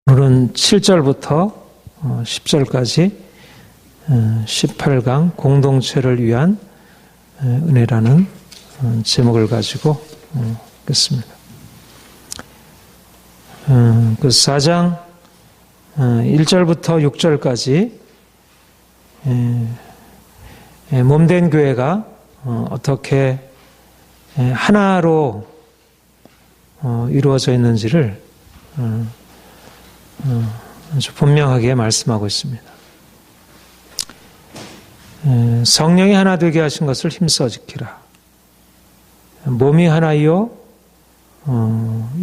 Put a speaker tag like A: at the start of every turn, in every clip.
A: 오늘은 7절부터 10절까지 18강 공동체를 위한 은혜라는 제목을 가지고 읽겠습니다. 그 4장 1절부터 6절까지 몸된 교회가 어떻게 하나로 이루어져 있는지를 아주 분명하게 말씀하고 있습니다. 성령이 하나 되게 하신 것을 힘써 지키라. 몸이 하나이요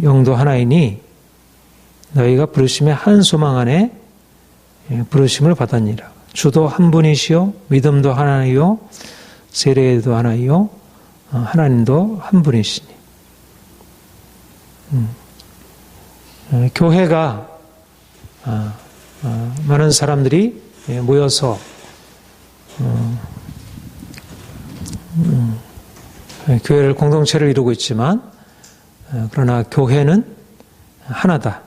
A: 영도 하나이니 너희가 부르심의 한 소망 안에 부르심을 받았니라. 주도 한 분이시요 믿음도 하나이요 세례도 하나이요 하나님도 한 분이시니. 교회가 많은 사람들이 모여서 교회를 공동체를 이루고 있지만 그러나 교회는 하나다.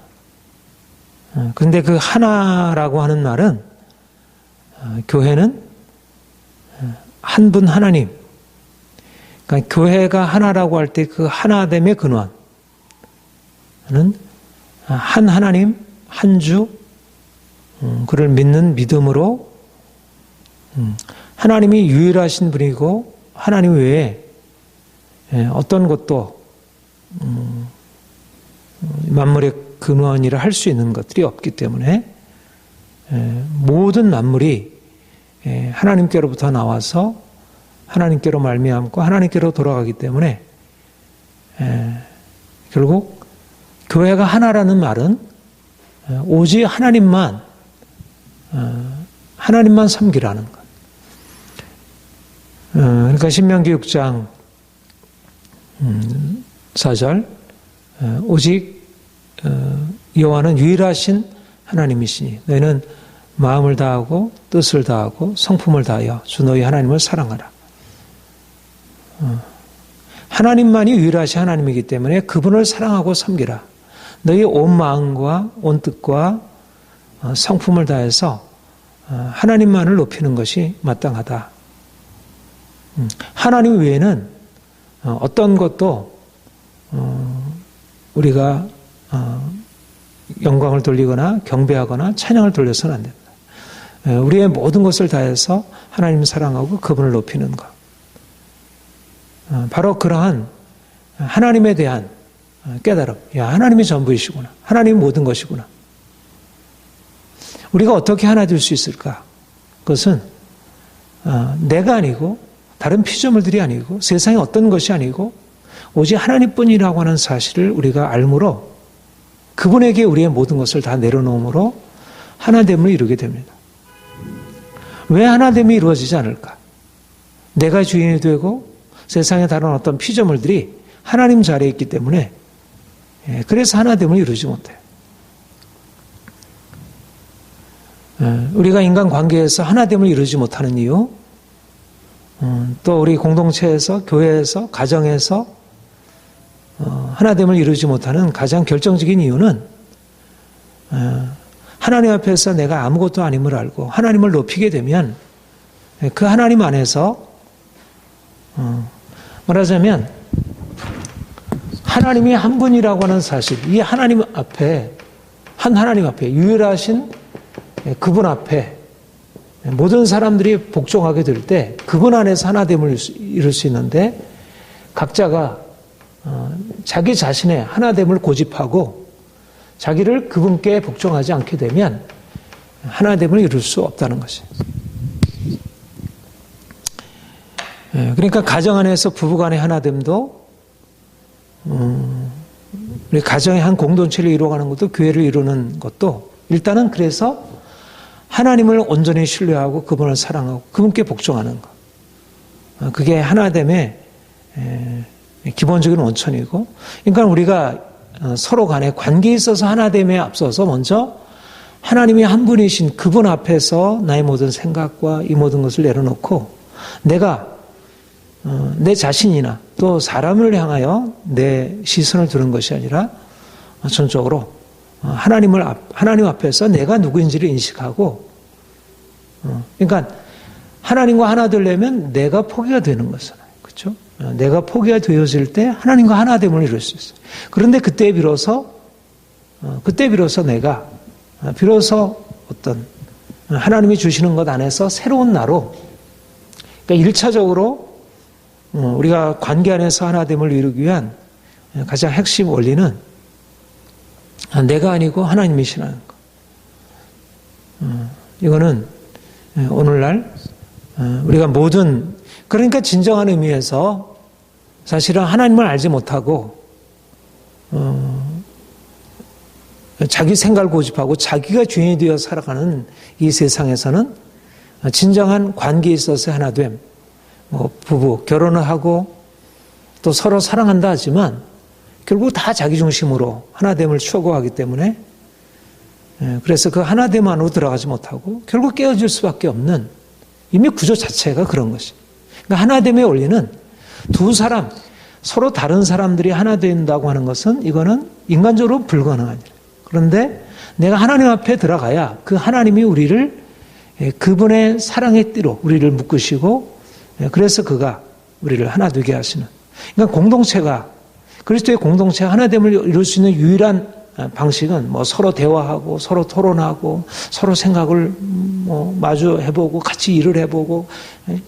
A: 그런데 그 하나라고 하는 말은 교회는 한 분 하나님. 그러니까 교회가 하나라고 할 때 그 하나됨의 근원은 한 하나님, 한 주, 그를 믿는 믿음으로 하나님이 유일하신 분이고 하나님 외에 어떤 것도 만물의 근원이라 할 수 있는 것들이 없기 때문에 모든 만물이 하나님께로부터 나와서 하나님께로 말미암고 하나님께로 돌아가기 때문에 결국 교회가 하나라는 말은 오직 하나님만 섬기라는 것. 그러니까 신명기 6장 4절 오직 여호와는 유일하신 하나님이시니 너희는 마음을 다하고 뜻을 다하고 성품을 다하여 주 너희 하나님을 사랑하라. 하나님만이 유일하신 하나님이기 때문에 그분을 사랑하고 섬기라. 너희 온 마음과 온 뜻과 성품을 다해서 하나님만을 높이는 것이 마땅하다. 하나님 외에는 어떤 것도 우리가 영광을 돌리거나 경배하거나 찬양을 돌려서는 안 된다. 우리의 모든 것을 다해서 하나님을 사랑하고 그분을 높이는 것. 바로 그러한 하나님에 대한 깨달음. 야, 하나님이 전부이시구나. 하나님이 모든 것이구나. 우리가 어떻게 하나 될 수 있을까? 그것은 내가 아니고 다른 피조물들이 아니고 세상에 어떤 것이 아니고 오직 하나님뿐이라고 하는 사실을 우리가 알므로 그분에게 우리의 모든 것을 다 내려놓음으로 하나됨을 이루게 됩니다. 왜 하나됨이 이루어지지 않을까? 내가 주인이 되고 세상에 다른 어떤 피조물들이 하나님 자리에 있기 때문에 그래서 하나됨을 이루지 못해요. 우리가 인간관계에서 하나됨을 이루지 못하는 이유, 또 우리 공동체에서, 교회에서, 가정에서 하나됨을 이루지 못하는 가장 결정적인 이유는 하나님 앞에서 내가 아무것도 아님을 알고 하나님을 높이게 되면 그 하나님 안에서 말하자면 하나님이 한 분이라고 하는 사실, 이 하나님 앞에, 한 하나님 앞에, 유일하신 그분 앞에 모든 사람들이 복종하게 될 때 그분 안에서 하나됨을 이룰 수 있는데 각자가 자기 자신의 하나됨을 고집하고 자기를 그분께 복종하지 않게 되면 하나됨을 이룰 수 없다는 것이에요. 그러니까 가정 안에서 부부간의 하나됨도 우리 가정의 한 공동체를 이루어가는 것도 교회를 이루는 것도 일단은 그래서 하나님을 온전히 신뢰하고 그분을 사랑하고 그분께 복종하는 것. 그게 하나됨의 기본적인 원천이고, 그러니까 우리가 서로 간의 관계에 있어서 하나됨에 앞서서 먼저 하나님이 한 분이신 그분 앞에서 나의 모든 생각과 이 모든 것을 내려놓고 내가 내 자신이나 또 사람을 향하여 내 시선을 두는 것이 아니라 전적으로 하나님 앞에서 내가 누구인지를 인식하고, 그러니까 하나님과 하나 되려면 내가 포기가 되는 거잖아요. 그렇죠? 내가 포기가 되어질 때 하나님과 하나됨을 이룰 수 있어요. 그런데 그때 비로소 내가 비로소 어떤 하나님이 주시는 것 안에서 새로운 나로, 그러니까 1차적으로 우리가 관계 안에서 하나됨을 이루기 위한 가장 핵심 원리는 내가 아니고 하나님이시라는 거. 이거는 오늘날 우리가 그러니까 진정한 의미에서 사실은 하나님을 알지 못하고 자기 생각을 고집하고 자기가 주인이 되어 살아가는 이 세상에서는 진정한 관계에 있어서 하나됨, 부부 결혼을 하고 또 서로 사랑한다 하지만 결국 다 자기 중심으로 하나됨을 추구하기 때문에 그래서 그 하나됨 안으로 들어가지 못하고 결국 깨어질 수밖에 없는 이미 구조 자체가 그런 것입니다. 그러니까 하나됨의 원리는 두 사람, 서로 다른 사람들이 하나 된다고 하는 것은 이거는 인간적으로 불가능한 일. 그런데 내가 하나님 앞에 들어가야 그 하나님이 우리를 그분의 사랑의 띠로 우리를 묶으시고 그래서 그가 우리를 하나 되게 하시는. 그러니까 그리스도의 공동체가 하나됨을 이룰 수 있는 유일한 방식은 서로 대화하고 서로 토론하고 서로 생각을 마주해보고 같이 일을 해보고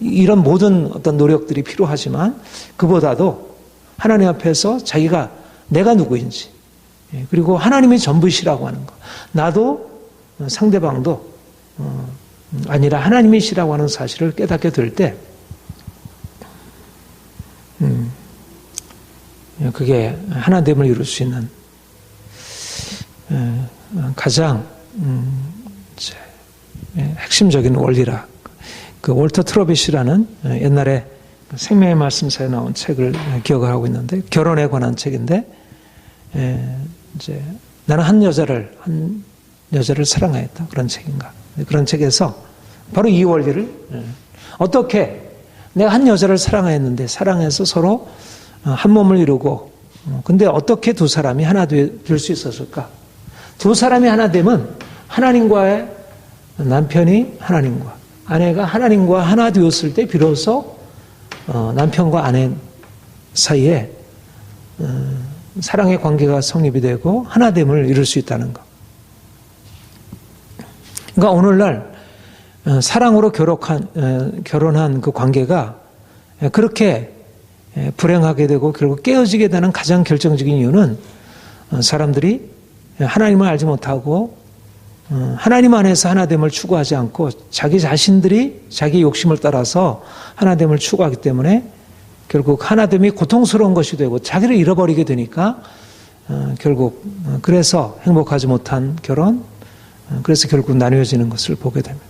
A: 이런 모든 어떤 노력들이 필요하지만 그보다도 하나님 앞에서 자기가 내가 누구인지 그리고 하나님이 전부이시라고 하는 것, 나도 상대방도 아니라 하나님이시라고 하는 사실을 깨닫게 될 때 그게 하나됨을 이룰 수 있는 가장 핵심적인 원리라. 그 월터 트러빗이라는 옛날에 생명의 말씀사에 나온 책을 기억을 하고 있는데 결혼에 관한 책인데 이제 나는 한 여자를 사랑하였다 그런 책인가 그런 책에서 바로 이 원리를 어떻게 내가 한 여자를 사랑하였는데 사랑해서 서로 한 몸을 이루고 근데 어떻게 두 사람이 하나 될 수 있었을까? 두 사람이 하나 되면 하나님과의 남편이 하나님과 아내가 하나님과 하나 되었을 때 비로소 남편과 아내 사이에 사랑의 관계가 성립이 되고 하나됨을 이룰 수 있다는 것. 그러니까 오늘날 사랑으로 결혼한 그 관계가 그렇게 불행하게 되고 결국 깨어지게 되는 가장 결정적인 이유는 사람들이 하나님을 알지 못하고 하나님 안에서 하나됨을 추구하지 않고 자기 자신들이 자기 욕심을 따라서 하나됨을 추구하기 때문에 결국 하나됨이 고통스러운 것이 되고 자기를 잃어버리게 되니까 결국 그래서 행복하지 못한 결혼, 그래서 결국 나뉘어지는 것을 보게 됩니다.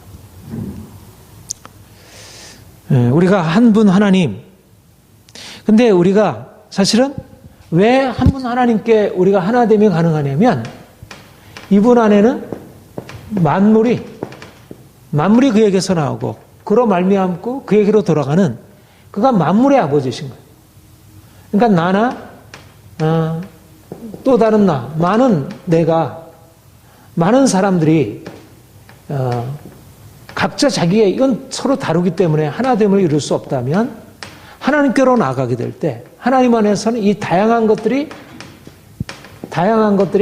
A: 우리가 한 분 하나님, 근데 우리가 사실은 왜 한 분 하나님께 우리가 하나됨이 가능하냐면 이분 안에는 만물이 그에게서 나오고 그로 말미암고 그에게로 돌아가는 그가 만물의 아버지신 거예요. 그러니까 나나 또 다른 나, 많은 사람들이 각자 자기의 이건 서로 다르기 때문에 하나됨을 이룰 수 없다면 하나님께로 나아가게 될 때 하나님 안에서는 이 다양한 것들이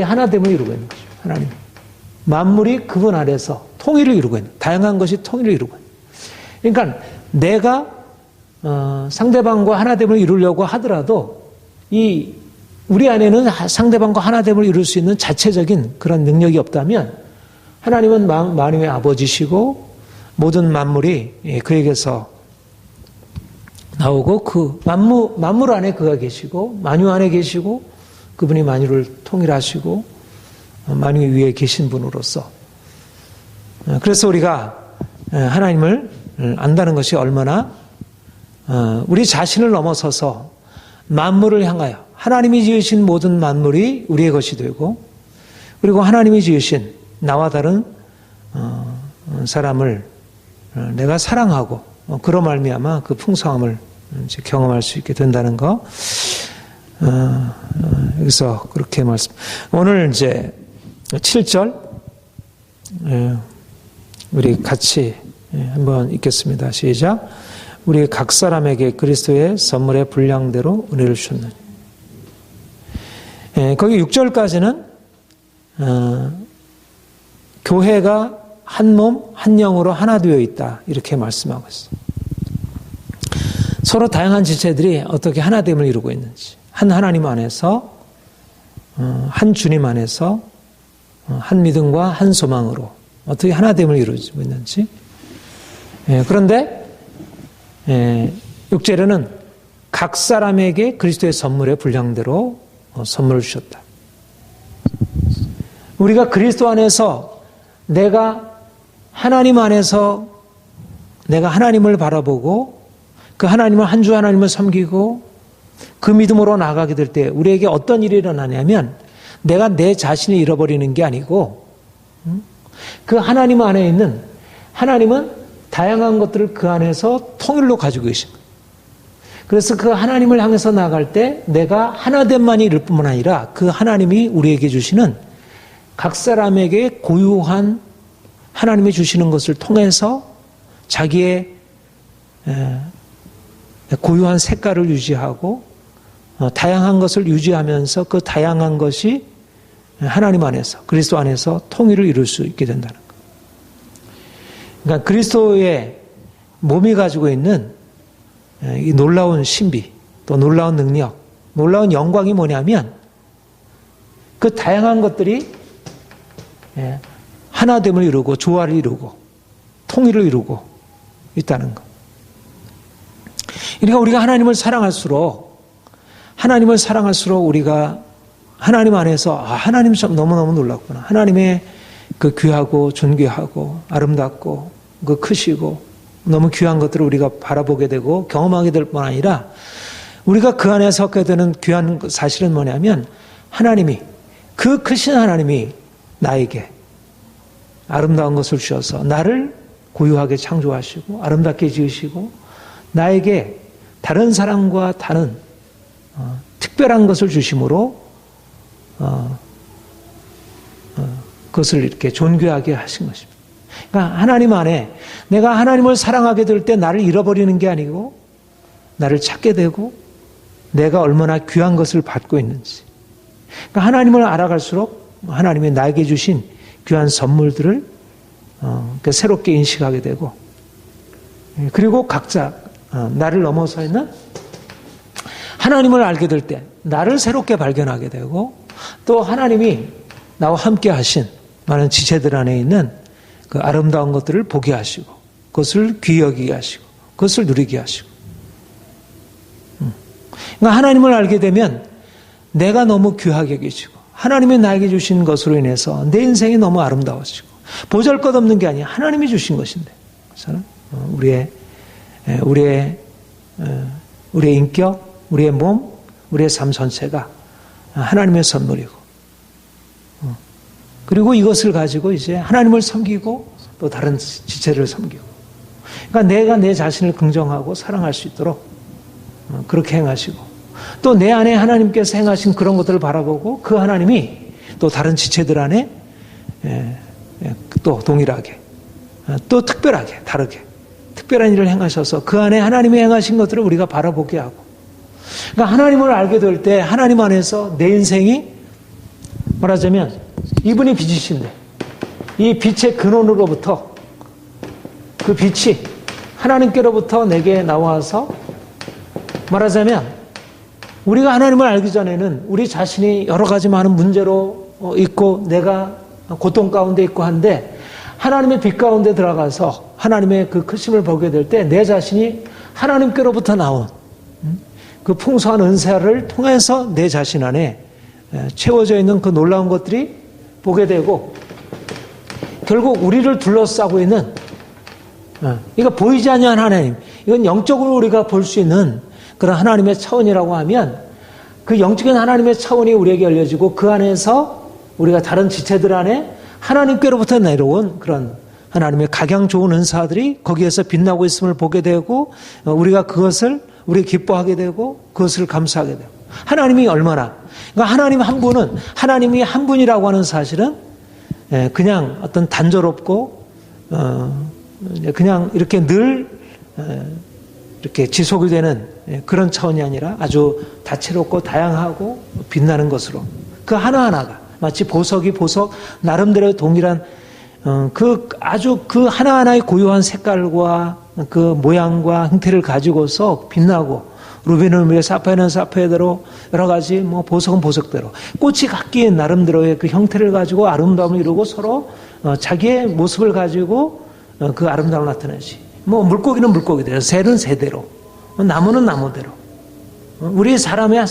A: 하나됨을 이루고 있는 거죠. 하나님. 만물이 그분 안에서 통일을 이루고 있는, 다양한 것이 통일을 이루고 있는. 그러니까 내가 상대방과 하나됨을 이루려고 하더라도 우리 안에는 상대방과 하나됨을 이룰 수 있는 자체적인 그런 능력이 없다면 하나님은 만유의 아버지시고 모든 만물이 그에게서 나오고 그 만물 안에 그가 계시고 만유 안에 계시고 그분이 만유를 통일하시고 만유 위에 계신 분으로서 그래서 우리가 하나님을 안다는 것이 얼마나 우리 자신을 넘어서서 만물을 향하여 하나님이 지으신 모든 만물이 우리의 것이 되고 그리고 하나님이 지으신 나와 다른 사람을 내가 사랑하고 그로 말미암아 그 풍성함을 이제 경험할 수 있게 된다는 거. 여기서 그렇게 오늘 이제 7절 우리 같이 한번 읽겠습니다. 시작. 우리 각 사람에게 그리스도의 선물의 분량대로 은혜를 주셨느니. 거기 6절까지는 교회가 한 몸, 한 영으로 하나 되어 있다. 이렇게 말씀하고 있어요. 서로 다양한 지체들이 어떻게 하나됨을 이루고 있는지, 한 하나님 안에서, 한 주님 안에서, 한 믿음과 한 소망으로 어떻게 하나됨을 이루고 있는지. 그런데 6절에는 각 사람에게 그리스도의 선물의 분량대로 선물을 주셨다. 우리가 그리스도 안에서 내가 하나님 안에서 내가 하나님을 바라보고 그 하나님을 한 주 하나님을 섬기고 그 믿음으로 나아가게 될 때 우리에게 어떤 일이 일어나냐면 내가 내 자신을 잃어버리는 게 아니고 그 하나님 안에 있는 하나님은 다양한 것들을 그 안에서 통일로 가지고 계신 거예요. 그래서 그 하나님을 향해서 나아갈 때 내가 하나됨만이 이룰 뿐만 아니라 그 하나님이 우리에게 주시는 각 사람에게 고유한 하나님이 주시는 것을 통해서 자기의 고유한 색깔을 유지하고 다양한 것을 유지하면서 그 다양한 것이 하나님 안에서 그리스도 안에서 통일을 이룰 수 있게 된다는 것. 그러니까 그리스도의 몸이 가지고 있는 이 놀라운 신비 또 놀라운 능력, 놀라운 영광이 뭐냐면 그 다양한 것들이 하나됨을 이루고 조화를 이루고 통일을 이루고 있다는 것. 그러니까 우리가 하나님을 사랑할수록 우리가 하나님 안에서 하나님 참 너무너무 놀랍구나. 하나님의 그 귀하고 존귀하고 아름답고 그 크시고 너무 귀한 것들을 우리가 바라보게 되고 경험하게 될 뿐 아니라 우리가 그 안에 섞게 되는 귀한 사실은 뭐냐면 하나님이 그 크신 하나님이 나에게 아름다운 것을 주셔서 나를 고유하게 창조하시고 아름답게 지으시고 나에게 다른 사람과 다른 특별한 것을 주심으로 그것을 이렇게 존귀하게 하신 것입니다. 그러니까 하나님 안에 내가 하나님을 사랑하게 될 때 나를 잃어버리는 게 아니고 나를 찾게 되고 내가 얼마나 귀한 것을 받고 있는지. 그러니까 하나님을 알아갈수록 하나님이 나에게 주신 귀한 선물들을 새롭게 인식하게 되고 그리고 각자 나를 넘어서 있는 하나님을 알게 될 때 나를 새롭게 발견하게 되고 또 하나님이 나와 함께 하신 많은 지체들 안에 있는 그 아름다운 것들을 보게 하시고 그것을 귀히 여기게 하시고 그것을 누리게 하시고 그러니까 하나님을 알게 되면 내가 너무 귀하게 여기시고 하나님이 나에게 주신 것으로 인해서 내 인생이 너무 아름다워지고 보잘것없는 게 아니야. 하나님이 주신 것인데 우리의 인격, 우리의 몸, 우리의 삶 전체가 하나님의 선물이고 그리고 이것을 가지고 이제 하나님을 섬기고 또 다른 지체를 섬기고 그러니까 내가 내 자신을 긍정하고 사랑할 수 있도록 그렇게 행하시고 또 내 안에 하나님께서 행하신 그런 것들을 바라보고 그 하나님이 또 다른 지체들 안에 또 동일하게 또 특별하게 다르게 특별한 일을 행하셔서 그 안에 하나님이 행하신 것들을 우리가 바라보게 하고 그러니까 하나님을 알게 될 때 하나님 안에서 내 인생이 말하자면 이분이 빛이신데 이 빛의 근원으로부터 그 빛이 하나님께로부터 내게 나와서 말하자면 우리가 하나님을 알기 전에는 우리 자신이 여러 가지 많은 문제로 있고 내가 고통 가운데 있고 한데 하나님의 빛 가운데 들어가서 하나님의 그 크심을 보게 될 때 내 자신이 하나님께로부터 나온 그 풍성한 은사를 통해서 내 자신 안에 채워져 있는 그 놀라운 것들이 보게 되고 결국 우리를 둘러싸고 있는 이거 보이지 않는 하나님 이건 영적으로 우리가 볼 수 있는 그런 하나님의 차원이라고 하면 그 영적인 하나님의 차원이 우리에게 열려지고 그 안에서 우리가 다른 지체들 안에 하나님께로부터 내려온 그런 하나님의 각양 좋은 은사들이 거기에서 빛나고 있음을 보게 되고 우리가 그것을 우리 기뻐하게 되고 그것을 감사하게 되고 하나님이 얼마나 그러니까 하나님 한 분은 하나님이 한 분이라고 하는 사실은 그냥 어떤 단조롭고 그냥 이렇게 늘 이렇게 지속이 되는 그런 차원이 아니라 아주 다채롭고 다양하고 빛나는 것으로 그 하나하나가 마치 보석이 보석 나름대로 동일한 아주 그 하나하나의 고유한 색깔과 그 모양과 형태를 가지고서 빛나고 루비는 루비에 사파이어는 사파이어대로 여러 가지 뭐 보석은 보석대로 꽃이 각기 나름대로의 그 형태를 가지고 아름다움을 이루고 서로 자기의 모습을 가지고 그 아름다움을 나타내지. 뭐 물고기는 물고기대로, 새는 새대로, 나무는 나무대로. 우리 사람의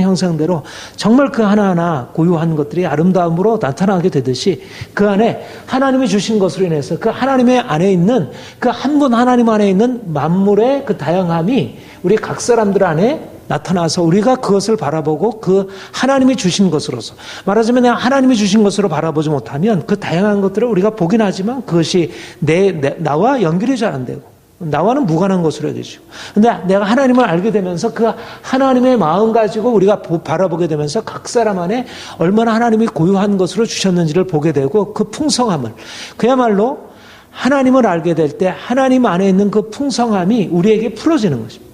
A: 형상대로 정말 그 하나하나 고유한 것들이 아름다움으로 나타나게 되듯이 그 안에 하나님이 주신 것으로 인해서 그 하나님의 안에 있는 그 한 분 하나님 안에 있는 만물의 그 다양함이 우리 각 사람들 안에 나타나서 우리가 그것을 바라보고 그 하나님이 주신 것으로서 말하자면 내가 하나님이 주신 것으로 바라보지 못하면 그 다양한 것들을 우리가 보긴 하지만 그것이 나와 연결이 잘 안 되고 나와는 무관한 것으로 해야 되죠. 근데 내가 하나님을 알게 되면서 그 하나님의 마음 가지고 우리가 바라보게 되면서 각 사람 안에 얼마나 하나님이 고유한 것으로 주셨는지를 보게 되고 그 풍성함을 그야말로 하나님을 알게 될 때 하나님 안에 있는 그 풍성함이 우리에게 풀어지는 것입니다.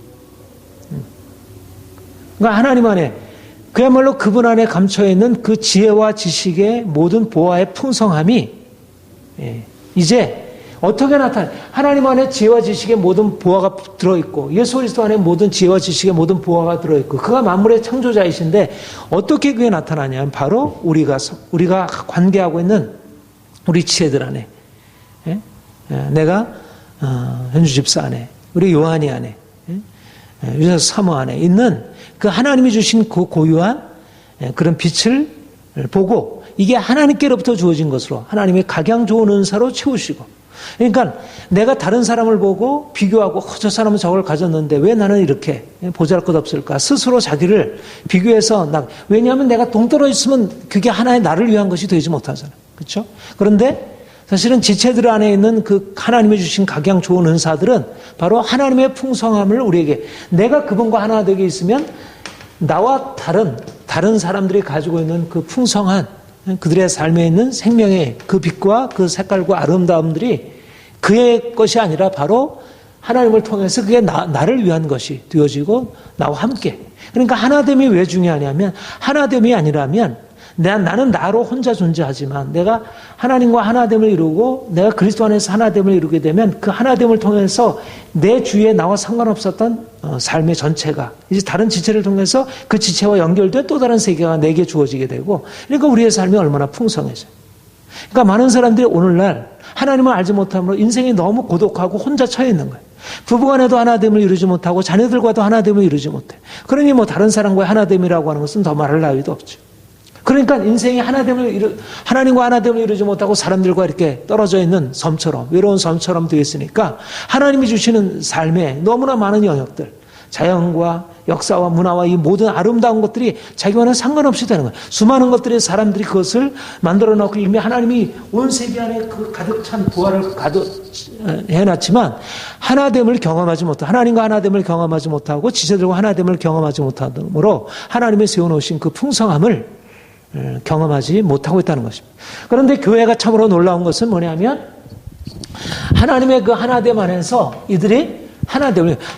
A: 그러니까 하나님 안에 그야말로 그분 안에 감춰 있는 그 지혜와 지식의 모든 보화의 풍성함이 이제 어떻게 나타나? 하나님 안에 지혜와 지식의 모든 보화가 들어있고 예수 그리스도 안에 모든 지혜와 지식의 모든 보화가 들어있고 그가 만물의 창조자이신데 어떻게 그게 나타나냐면 바로 우리가 관계하고 있는 우리 지혜들 안에 내가 현주 집사 안에 우리 요한이 안에 유사 사모 안에 있는 그 하나님이 주신 그 고유한 그런 빛을 보고 이게 하나님께로부터 주어진 것으로 하나님의 각양 좋은 은사로 채우시고 그러니까 내가 다른 사람을 보고 비교하고 저 사람은 저걸 가졌는데 왜 나는 이렇게 보잘것없을까 스스로 자기를 비교해서 왜냐하면 내가 동떨어져 있으면 그게 하나의 나를 위한 것이 되지 못하잖아요. 그렇죠? 그런데 사실은 지체들 안에 있는 그 하나님이 주신 각양 좋은 은사들은 바로 하나님의 풍성함을 우리에게 내가 그분과 하나 되게 있으면 나와 다른 사람들이 가지고 있는 그 풍성한 그들의 삶에 있는 생명의 그 빛과 그 색깔과 아름다움들이 그의 것이 아니라 바로 하나님을 통해서 그게 나를 위한 것이 되어지고 나와 함께. 그러니까 하나됨이 왜 중요하냐면 하나됨이 아니라면 나는 나로 혼자 존재하지만 내가 하나님과 하나됨을 이루고 내가 그리스도 안에서 하나됨을 이루게 되면 그 하나됨을 통해서 내 주위에 나와 상관없었던 삶의 전체가 이제 다른 지체를 통해서 그 지체와 연결된 또 다른 세계가 내게 주어지게 되고 그러니까 우리의 삶이 얼마나 풍성해져요. 그러니까 많은 사람들이 오늘날 하나님을 알지 못함으로 인생이 너무 고독하고 혼자 처해 있는 거예요. 부부간에도 하나됨을 이루지 못하고 자녀들과도 하나됨을 이루지 못해. 그러니 뭐 다른 사람과의 하나됨이라고 하는 것은 더 말할 나위도 없죠. 그러니까 인생이 하나님과 하나됨을 이루지 못하고 사람들과 이렇게 떨어져 있는 섬처럼 외로운 섬처럼 되어 있으니까 하나님이 주시는 삶에 너무나 많은 영역들 자연과 역사와 문화와 이 모든 아름다운 것들이 자기와는 상관없이 되는 거예요. 수많은 것들이 사람들이 그것을 만들어 놓고 이미 하나님이 온 세계 안에 그 가득 찬 부활을 해놨지만 하나됨을 경험하지 못하고 하나님과 하나됨을 경험하지 못하고 지체들과 하나됨을 경험하지 못하므로 하나님이 세워놓으신 그 풍성함을 경험하지 못하고 있다는 것입니다. 그런데 교회가 참으로 놀라운 것은 뭐냐면 하나님의 그 하나됨 안에서 이들이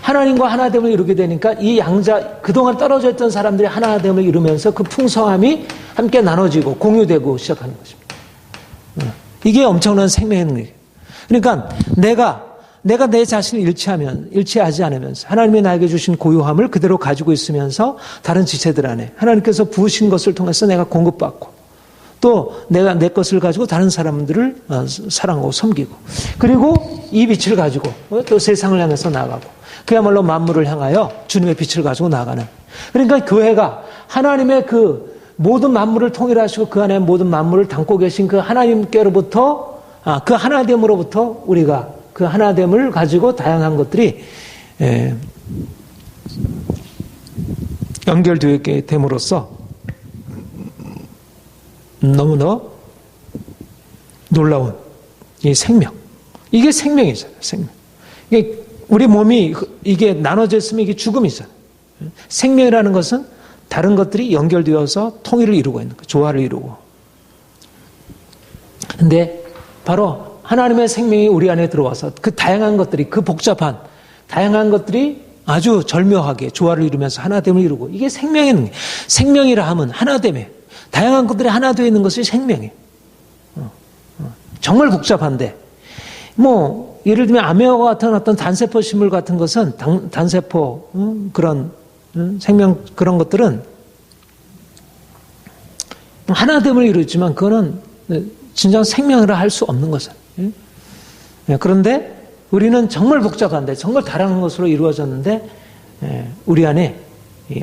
A: 하나님과 하나됨을 이루게 되니까 이 양자 그동안 떨어져 있던 사람들이 하나됨을 이루면서 그 풍성함이 함께 나눠지고 공유되고 시작하는 것입니다. 이게 엄청난 생명의 능력이에요. 그러니까 내가 내 자신을 일치하지 않으면서 하나님이 나에게 주신 고유함을 그대로 가지고 있으면서 다른 지체들 안에 하나님께서 부으신 것을 통해서 내가 공급받고 또 내가 내 것을 가지고 다른 사람들을 사랑하고 섬기고 그리고 이 빛을 가지고 또 세상을 향해서 나가고 그야말로 만물을 향하여 주님의 빛을 가지고 나가는 그러니까 교회가 하나님의 그 모든 만물을 통일하시고 그 안에 모든 만물을 담고 계신 그 하나님께로부터 그 하나됨으로부터 우리가 그 하나됨을 가지고 다양한 것들이 연결되게 됨으로써 너무나 놀라운 이 생명. 이게 생명이잖아요. 생명. 이게 우리 몸이 이게 나눠져 있으면 이게 죽음이잖아요. 생명이라는 것은 다른 것들이 연결되어서 통일을 이루고 있는 거예요. 조화를 이루고. 근데 바로 하나님의 생명이 우리 안에 들어와서 그 다양한 것들이, 그 복잡한 다양한 것들이 아주 절묘하게 조화를 이루면서 하나됨을 이루고, 이게 생명의 능력. 생명이라 하면 하나됨에 다양한 것들이 하나 되어 있는 것이 생명이에요. 정말 복잡한데, 뭐 예를 들면 아메오와 같은 어떤 단세포 식물 같은 것은 단세포 그런 생명 그런 것들은 하나됨을 이루지만 그거는 진정 생명이라 할 수 없는 것은. 그런데 우리는 정말 복잡한데 정말 다양한 것으로 이루어졌는데 우리 안에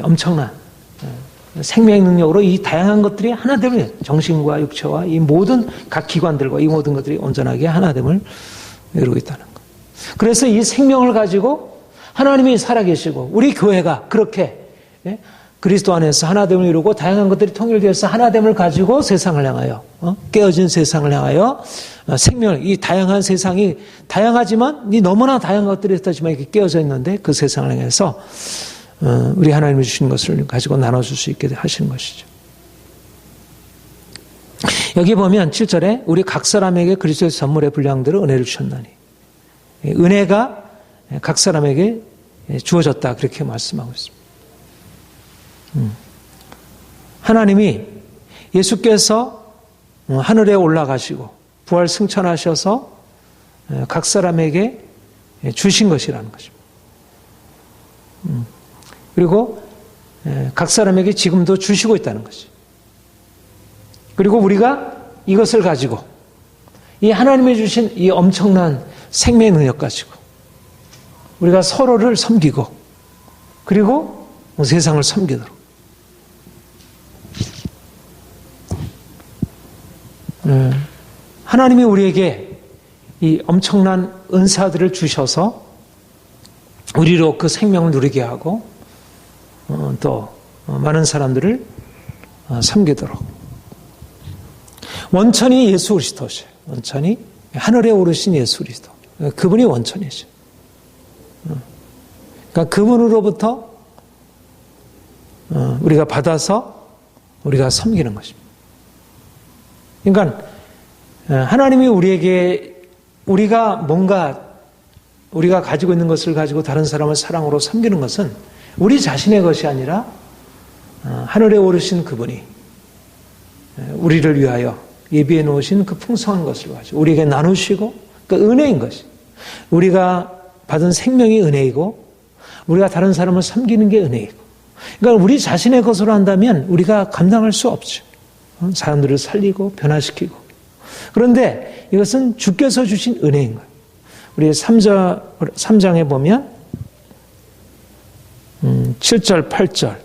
A: 엄청난 생명의 능력으로 이 다양한 것들이 하나됨을, 정신과 육체와 이 모든 각 기관들과 이 모든 것들이 온전하게 하나됨을 이루고 있다는 것. 그래서 이 생명을 가지고 하나님이 살아계시고 우리 교회가 그렇게 그리스도 안에서 하나됨을 이루고 다양한 것들이 통일되어서 하나됨을 가지고 세상을 향하여, 깨어진 세상을 향하여 생명을, 이 다양한 세상이 다양하지만 이 너무나 다양한 것들이 있지만 이렇게 깨어져 있는데 그 세상을 향해서 우리 하나님이 주신 것을 가지고 나눠줄 수 있게 하시는 것이죠. 여기 보면 7절에 우리 각 사람에게 그리스도의 선물의 분량대로 은혜를 주셨나니, 은혜가 각 사람에게 주어졌다, 그렇게 말씀하고 있습니다. 하나님이 예수께서 하늘에 올라가시고 부활 승천하셔서 각 사람에게 주신 것이라는 것입니다. 그리고 각 사람에게 지금도 주시고 있다는 것이죠. 그리고 우리가 이것을 가지고 이 하나님이 주신 이 엄청난 생명의 능력 가지고 우리가 서로를 섬기고 그리고 세상을 섬기도록 하나님이 우리에게 이 엄청난 은사들을 주셔서 우리로 그 생명을 누리게 하고 또 많은 사람들을 섬기도록. 원천이 예수 그리스도시요. 원천이 하늘에 오르신 예수 그리스도. 그분이 원천이죠. 그러니까 그분으로부터 우리가 받아서 우리가 섬기는 것입니다. 그러니까 하나님이 우리에게 우리가 가지고 있는 것을 가지고 다른 사람을 사랑으로 섬기는 것은 우리 자신의 것이 아니라 하늘에 오르신 그분이 우리를 위하여 예비해 놓으신 그 풍성한 것을 가지고 우리에게 나누시고 그 은혜인 것이, 우리가 받은 생명이 은혜이고 우리가 다른 사람을 섬기는 게 은혜이고, 그러니까 우리 자신의 것으로 한다면 우리가 감당할 수 없죠. 사람들을 살리고 변화시키고. 그런데 이것은 주께서 주신 은혜인 거예요. 우리 3장에 보면 7절 8절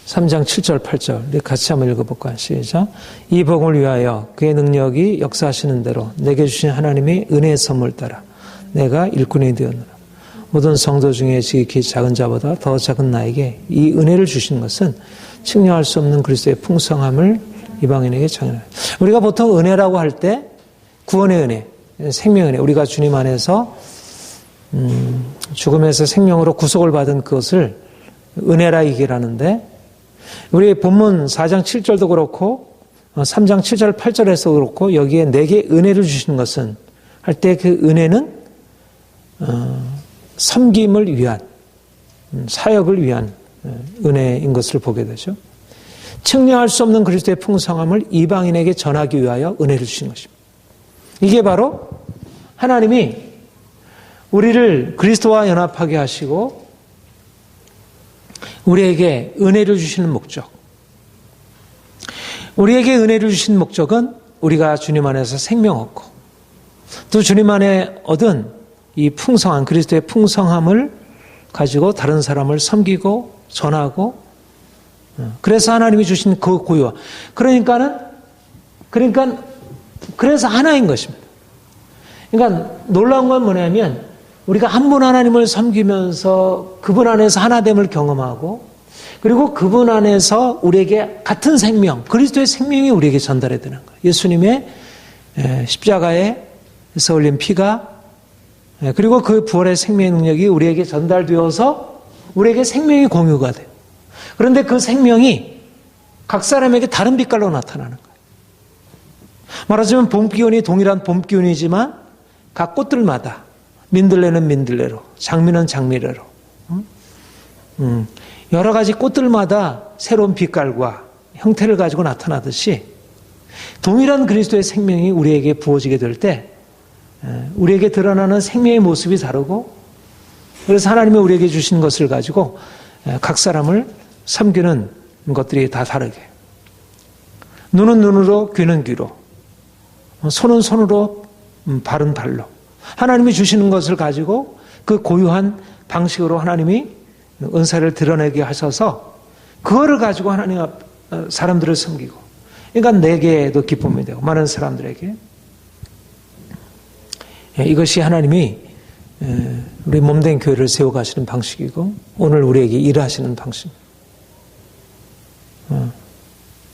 A: 3장 7절 8절 우리 같이 한번 읽어볼까요? 시작. 이 복음을 위하여 그의 능력이 역사하시는 대로 내게 주신 하나님의 은혜의 선물 따라 내가 일꾼이 되었노라. 모든 성도 중에 지극히 작은 자보다 더 작은 나에게 이 은혜를 주신 것은 측량할 수 없는 그리스도의 풍성함을 이방인에게 전하라. 우리가 보통 은혜라고 할 때 구원의 은혜, 생명의 은혜, 우리가 주님 안에서 죽음에서 생명으로 구속을 받은 그것을 은혜라 얘기하는데, 우리 본문 4장 7절도 그렇고 3장 7절 8절에서 그렇고 여기에 내게 은혜를 주신 것은 할 때 그 은혜는 섬김을 위한, 사역을 위한 은혜인 것을 보게 되죠. 측량할 수 없는 그리스도의 풍성함을 이방인에게 전하기 위하여 은혜를 주신 것입니다. 이게 바로 하나님이 우리를 그리스도와 연합하게 하시고 우리에게 은혜를 주시는 목적. 우리에게 은혜를 주신 목적은 우리가 주님 안에서 생명 얻고 또 주님 안에 얻은 이 풍성한 그리스도의 풍성함을 가지고 다른 사람을 섬기고 전하고, 그래서 하나님이 주신 그 고유. 그래서 하나인 것입니다. 그러니까 놀라운 건 뭐냐면 우리가 한 분 하나님을 섬기면서 그분 안에서 하나됨을 경험하고 그리고 그분 안에서 우리에게 같은 생명, 그리스도의 생명이 우리에게 전달해야 되는 거예요. 예수님의 십자가에서 흘린 피가 그리고 그 부활의 생명의 능력이 우리에게 전달되어서 우리에게 생명이 공유가 돼요. 그런데 그 생명이 각 사람에게 다른 빛깔로 나타나는 거예요. 말하자면 봄 기운이 동일한 봄 기운이지만 각 꽃들마다 민들레는 민들레로, 장미는 장미래로 여러 가지 꽃들마다 새로운 빛깔과 형태를 가지고 나타나듯이 동일한 그리스도의 생명이 우리에게 부어지게 될 때 우리에게 드러나는 생명의 모습이 다르고, 그래서 하나님이 우리에게 주신 것을 가지고 각 사람을 섬기는 것들이 다 다르게, 눈은 눈으로, 귀는 귀로, 손은 손으로, 발은 발로 하나님이 주시는 것을 가지고 그 고유한 방식으로 하나님이 은사를 드러내게 하셔서 그거를 가지고 하나님 앞 사람들을 섬기고, 그러니까 내게도 기쁨이 되고 많은 사람들에게, 이것이 하나님이 우리 몸된 교회를 세워가시는 방식이고 오늘 우리에게 일하시는 방식.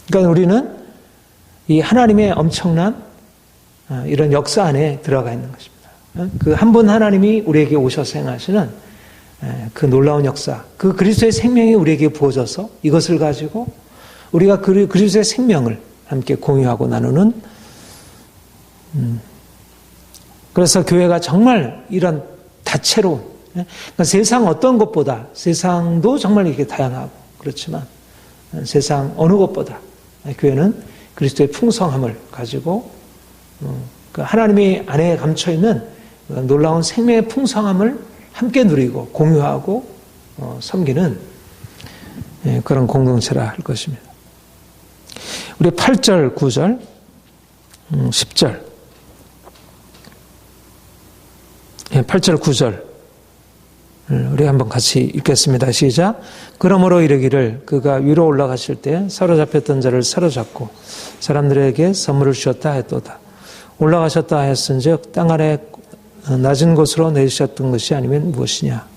A: 그러니까 우리는 이 하나님의 엄청난 이런 역사 안에 들어가 있는 것입니다. 그 한 분 하나님이 우리에게 오셔서 행하시는 그 놀라운 역사, 그 그리스도의 생명이 우리에게 부어져서 이것을 가지고 우리가 그리스도의 생명을 함께 공유하고 나누는, 그래서 교회가 정말 이런 다채로운, 그러니까 세상 어떤 것보다, 세상도 정말 이렇게 다양하고 그렇지만 세상 어느 것보다 교회는 그리스도의 풍성함을 가지고 하나님의 안에 감춰있는 놀라운 생명의 풍성함을 함께 누리고 공유하고 섬기는 그런 공동체라 할 것입니다. 우리 8절, 9절, 10절, 8절, 9절 우리 한번 같이 읽겠습니다. 시작. 그러므로 이르기를 그가 위로 올라가실 때 사로잡혔던 자를 사로잡고 사람들에게 선물을 주셨다 했도다. 올라가셨다 했은즉 땅 아래 낮은 곳으로 내리셨던 것이 아니면 무엇이냐.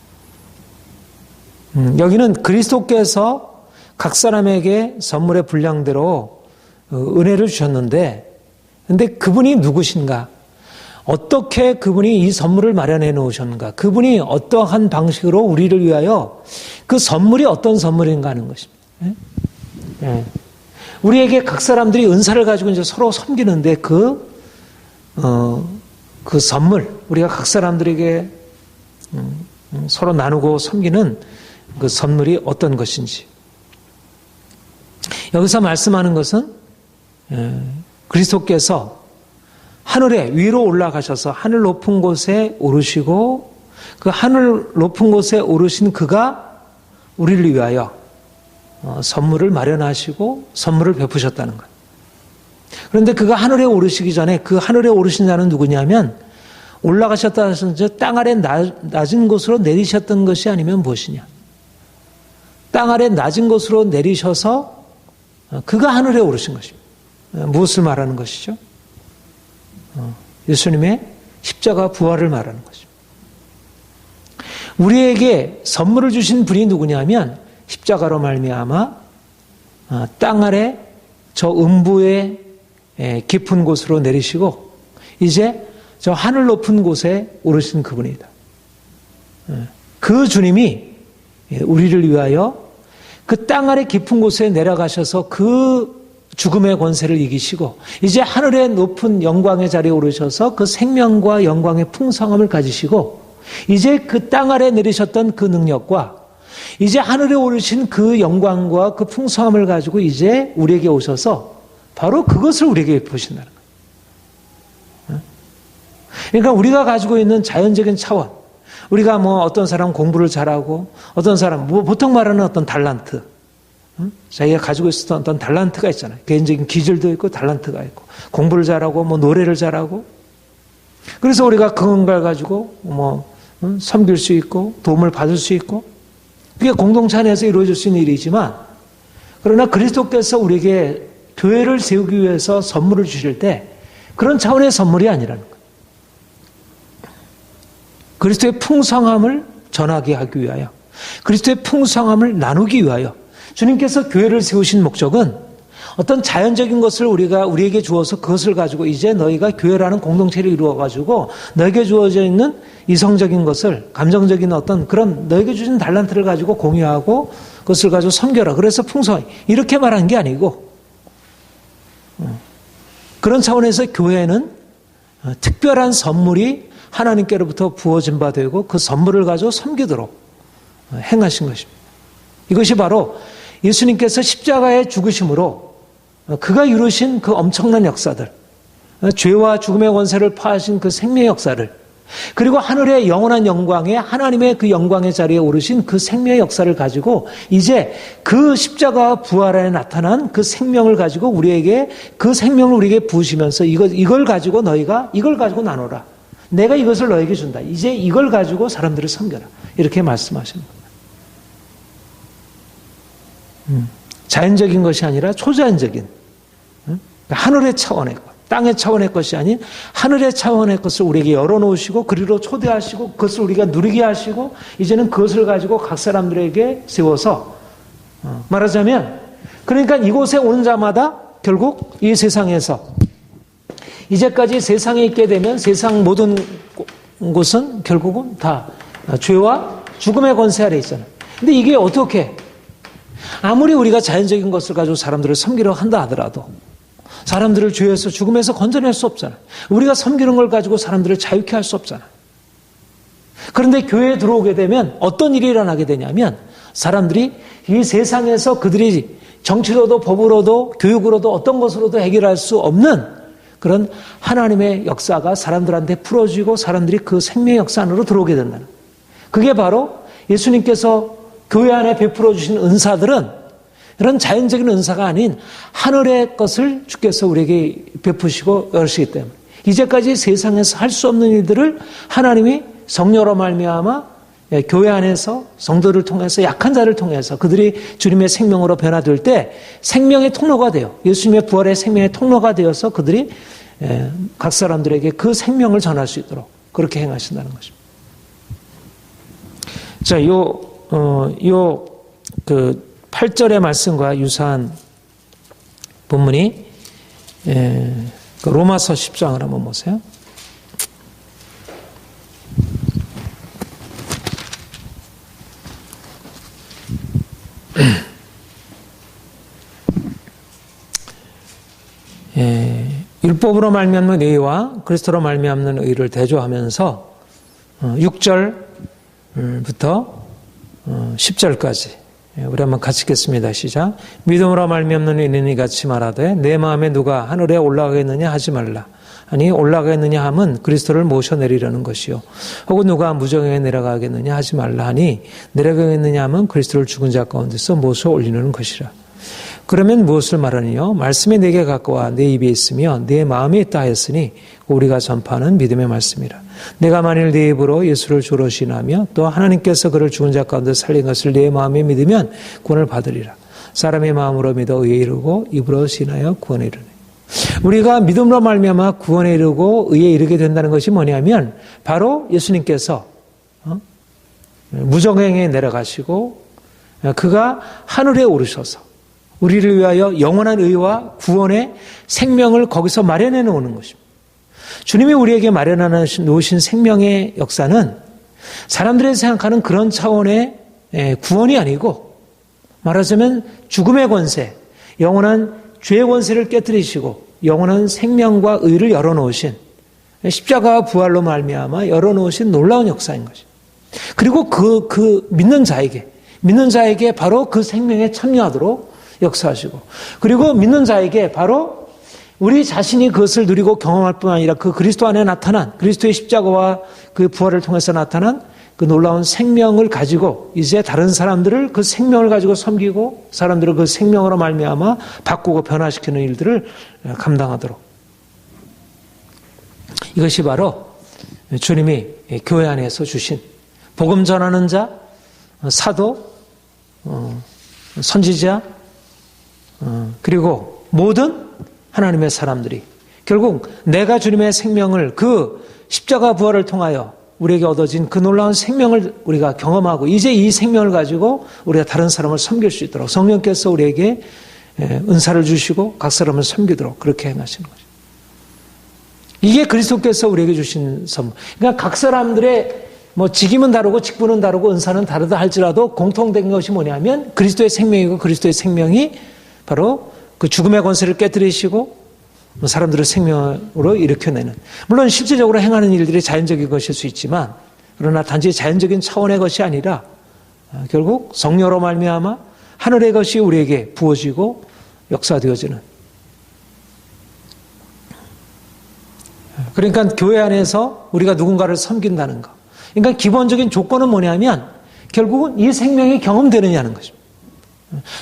A: 여기는 그리스도께서 각 사람에게 선물의 분량대로 은혜를 주셨는데, 근데 그분이 누구신가? 어떻게 그분이 이 선물을 마련해 놓으셨는가? 그분이 어떠한 방식으로 우리를 위하여 그 선물이 어떤 선물인가 하는 것입니다. 우리에게 각 사람들이 은사를 가지고 이제 서로 섬기는데 그 선물, 우리가 각 사람들에게 서로 나누고 섬기는 그 선물이 어떤 것인지. 여기서 말씀하는 것은 그리스도께서 하늘에 위로 올라가셔서 하늘 높은 곳에 오르시고 그 하늘 높은 곳에 오르신 그가 우리를 위하여 선물을 마련하시고 선물을 베푸셨다는 것. 그런데 그가 하늘에 오르시기 전에 그 하늘에 오르신 자는 누구냐면 올라가셨다 하셨는데 땅 아래 낮은 곳으로 내리셨던 것이 아니면 무엇이냐. 땅 아래 낮은 곳으로 내리셔서 그가 하늘에 오르신 것입니다. 무엇을 말하는 것이죠? 예수님의 십자가 부활을 말하는 것입니다. 우리에게 선물을 주신 분이 누구냐면 십자가로 말미암아 땅 아래 저 음부의 깊은 곳으로 내리시고 이제 저 하늘 높은 곳에 오르신 그분이다. 그 주님이 우리를 위하여 그 땅 아래 깊은 곳에 내려가셔서 그 죽음의 권세를 이기시고 이제 하늘의 높은 영광의 자리에 오르셔서 그 생명과 영광의 풍성함을 가지시고 이제 그 땅 아래 내리셨던 그 능력과 이제 하늘에 오르신 그 영광과 그 풍성함을 가지고 이제 우리에게 오셔서 바로 그것을 우리에게 보신다는 거예요. 그러니까 우리가 가지고 있는 자연적인 차원, 우리가 뭐 어떤 사람 공부를 잘하고 어떤 사람 뭐 보통 말하는 어떤 달란트, 자기가 가지고 있었던 어떤 달란트가 있잖아요. 개인적인 기질도 있고 달란트가 있고 공부를 잘하고 뭐 노래를 잘하고 그래서 우리가 그걸 가지고 뭐 섬길 수 있고 도움을 받을 수 있고 그게 공동체 안에서 이루어질 수 있는 일이지만 그러나 그리스도께서 우리에게 교회를 세우기 위해서 선물을 주실 때 그런 차원의 선물이 아니라는 거예요. 그리스도의 풍성함을 전하게 하기 위하여 그리스도의 풍성함을 나누기 위하여 주님께서 교회를 세우신 목적은 어떤 자연적인 것을 우리에게 주어서 그것을 가지고 이제 너희가 교회라는 공동체를 이루어가지고 너에게 주어져 있는 이성적인 것을 감정적인 어떤 그런 너에게 주신 달란트를 가지고 공유하고 그것을 가지고 섬겨라. 그래서 풍성하게 이렇게 말한 게 아니고 그런 차원에서 교회는 특별한 선물이 하나님께로부터 부어진 바 되고 그 선물을 가지고 섬기도록 행하신 것입니다. 이것이 바로 예수님께서 십자가의 죽으심으로 그가 이루신 그 엄청난 역사들, 죄와 죽음의 권세를 파하신 그 생명의 역사를, 그리고 하늘의 영원한 영광에 하나님의 그 영광의 자리에 오르신 그 생명의 역사를 가지고 이제 그 십자가 부활 안에 나타난 그 생명을 가지고 우리에게 그 생명을 우리에게 부으시면서 이걸 가지고 너희가 이걸 가지고 나눠라. 내가 이것을 너에게 준다. 이제 이걸 가지고 사람들을 섬겨라. 이렇게 말씀하시는 겁니다. 자연적인 것이 아니라 초자연적인 하늘의 차원의 것, 땅의 차원의 것이 아닌 하늘의 차원의 것을 우리에게 열어놓으시고 그리로 초대하시고 그것을 우리가 누리게 하시고 이제는 그것을 가지고 각 사람들에게 세워서 말하자면 그러니까 이곳에 오는 자마다 결국 이 세상에서 이제까지 세상에 있게 되면 세상 모든 곳은 결국은 다 죄와 죽음의 권세 아래 있잖아요. 근데 이게 어떻게 아무리 우리가 자연적인 것을 가지고 사람들을 섬기려 한다 하더라도 사람들을 죄에서 죽음에서 건져낼 수 없잖아요. 우리가 섬기는 걸 가지고 사람들을 자유케 할 수 없잖아요. 그런데 교회에 들어오게 되면 어떤 일이 일어나게 되냐면 사람들이 이 세상에서 그들이 정치로도 법으로도 교육으로도 어떤 것으로도 해결할 수 없는 그런 하나님의 역사가 사람들한테 풀어지고 사람들이 그 생명의 역사 안으로 들어오게 된다는 거예요. 그게 바로 예수님께서 교회 안에 베풀어 주신 은사들은 이런 자연적인 은사가 아닌 하늘의 것을 주께서 우리에게 베푸시고 열으시기 때문에 이제까지 세상에서 할 수 없는 일들을 하나님이 성령으로 말미암아 교회 안에서 성도를 통해서 약한 자를 통해서 그들이 주님의 생명으로 변화될 때 생명의 통로가 돼요. 예수님의 부활의 생명의 통로가 되어서 그들이 각 사람들에게 그 생명을 전할 수 있도록 그렇게 행하신다는 것입니다. 자, 그 8절의 말씀과 유사한 본문이 그 로마서 10장을 한번 보세요. 율법으로 말미암는 의와 그리스도로 말미암는 의를 대조하면서 6절부터 10절까지 우리 한번 같이 읽겠습니다. 시작. 믿음으로 말미암는 의는 이같이 말하되 내 마음에 누가 하늘에 올라가겠느냐 하지 말라. 아니 올라가겠느냐 함은 그리스도를 모셔내리려는 것이요. 혹은 누가 무정에 내려가겠느냐 하지 말라 하니 내려가겠느냐 함은 그리스도를 죽은 자 가운데서 모셔 올리는 것이라. 그러면 무엇을 말하니요? 말씀이 내게 가까워 내 입에 있으며 내 마음에 있다 하였으니 우리가 전파하는 믿음의 말씀이라. 내가 만일 내 입으로 예수를 주로 시인하며 또 하나님께서 그를 죽은 자 가운데 살린 것을 내 마음에 믿으면 구원을 받으리라. 사람의 마음으로 믿어 의에 이르고 입으로 시인하여 구원에 이르네. 우리가 믿음으로 말미암아 구원에 이르고 의에 이르게 된다는 것이 뭐냐면 바로 예수님께서 무정행에 내려가시고 그가 하늘에 오르셔서 우리를 위하여 영원한 의와 구원의 생명을 거기서 마련해 놓는 것입니다. 주님이 우리에게 마련해 놓으신 생명의 역사는 사람들이 생각하는 그런 차원의 구원이 아니고 말하자면 죽음의 권세, 영원한 죄의 권세를 깨뜨리시고 영원한 생명과 의를 열어놓으신 십자가와 부활로 말미암아 열어놓으신 놀라운 역사인 것입니다. 그리고 그 믿는 자에게 바로 그 생명에 참여하도록 역사하시고 그리고 믿는 자에게 바로 우리 자신이 그것을 누리고 경험할 뿐 아니라 그 그리스도 안에 나타난 그리스도의 십자가와 그 부활을 통해서 나타난 그 놀라운 생명을 가지고 이제 다른 사람들을 그 생명을 가지고 섬기고 사람들을 그 생명으로 말미암아 바꾸고 변화시키는 일들을 감당하도록 이것이 바로 주님이 교회 안에서 주신 복음 전하는 자, 사도, 선지자 그리고 모든 하나님의 사람들이 결국 내가 주님의 생명을 그 십자가 부활을 통하여 우리에게 얻어진 그 놀라운 생명을 우리가 경험하고 이제 이 생명을 가지고 우리가 다른 사람을 섬길 수 있도록 성령께서 우리에게 은사를 주시고 각 사람을 섬기도록 그렇게 행하시는 거죠. 이게 그리스도께서 우리에게 주신 선물. 그러니까 각 사람들의 뭐 직임은 다르고 직분은 다르고 은사는 다르다 할지라도 공통된 것이 뭐냐면 그리스도의 생명이고 그리스도의 생명이 바로 그 죽음의 권세를 깨뜨리시고 사람들을 생명으로 일으켜내는, 물론 실제적으로 행하는 일들이 자연적인 것일 수 있지만 그러나 단지 자연적인 차원의 것이 아니라 결국 성령으로 말미암아 하늘의 것이 우리에게 부어지고 역사되어지는, 그러니까 교회 안에서 우리가 누군가를 섬긴다는 것, 그러니까 기본적인 조건은 뭐냐면 결국은 이 생명이 경험되느냐는 것입니다.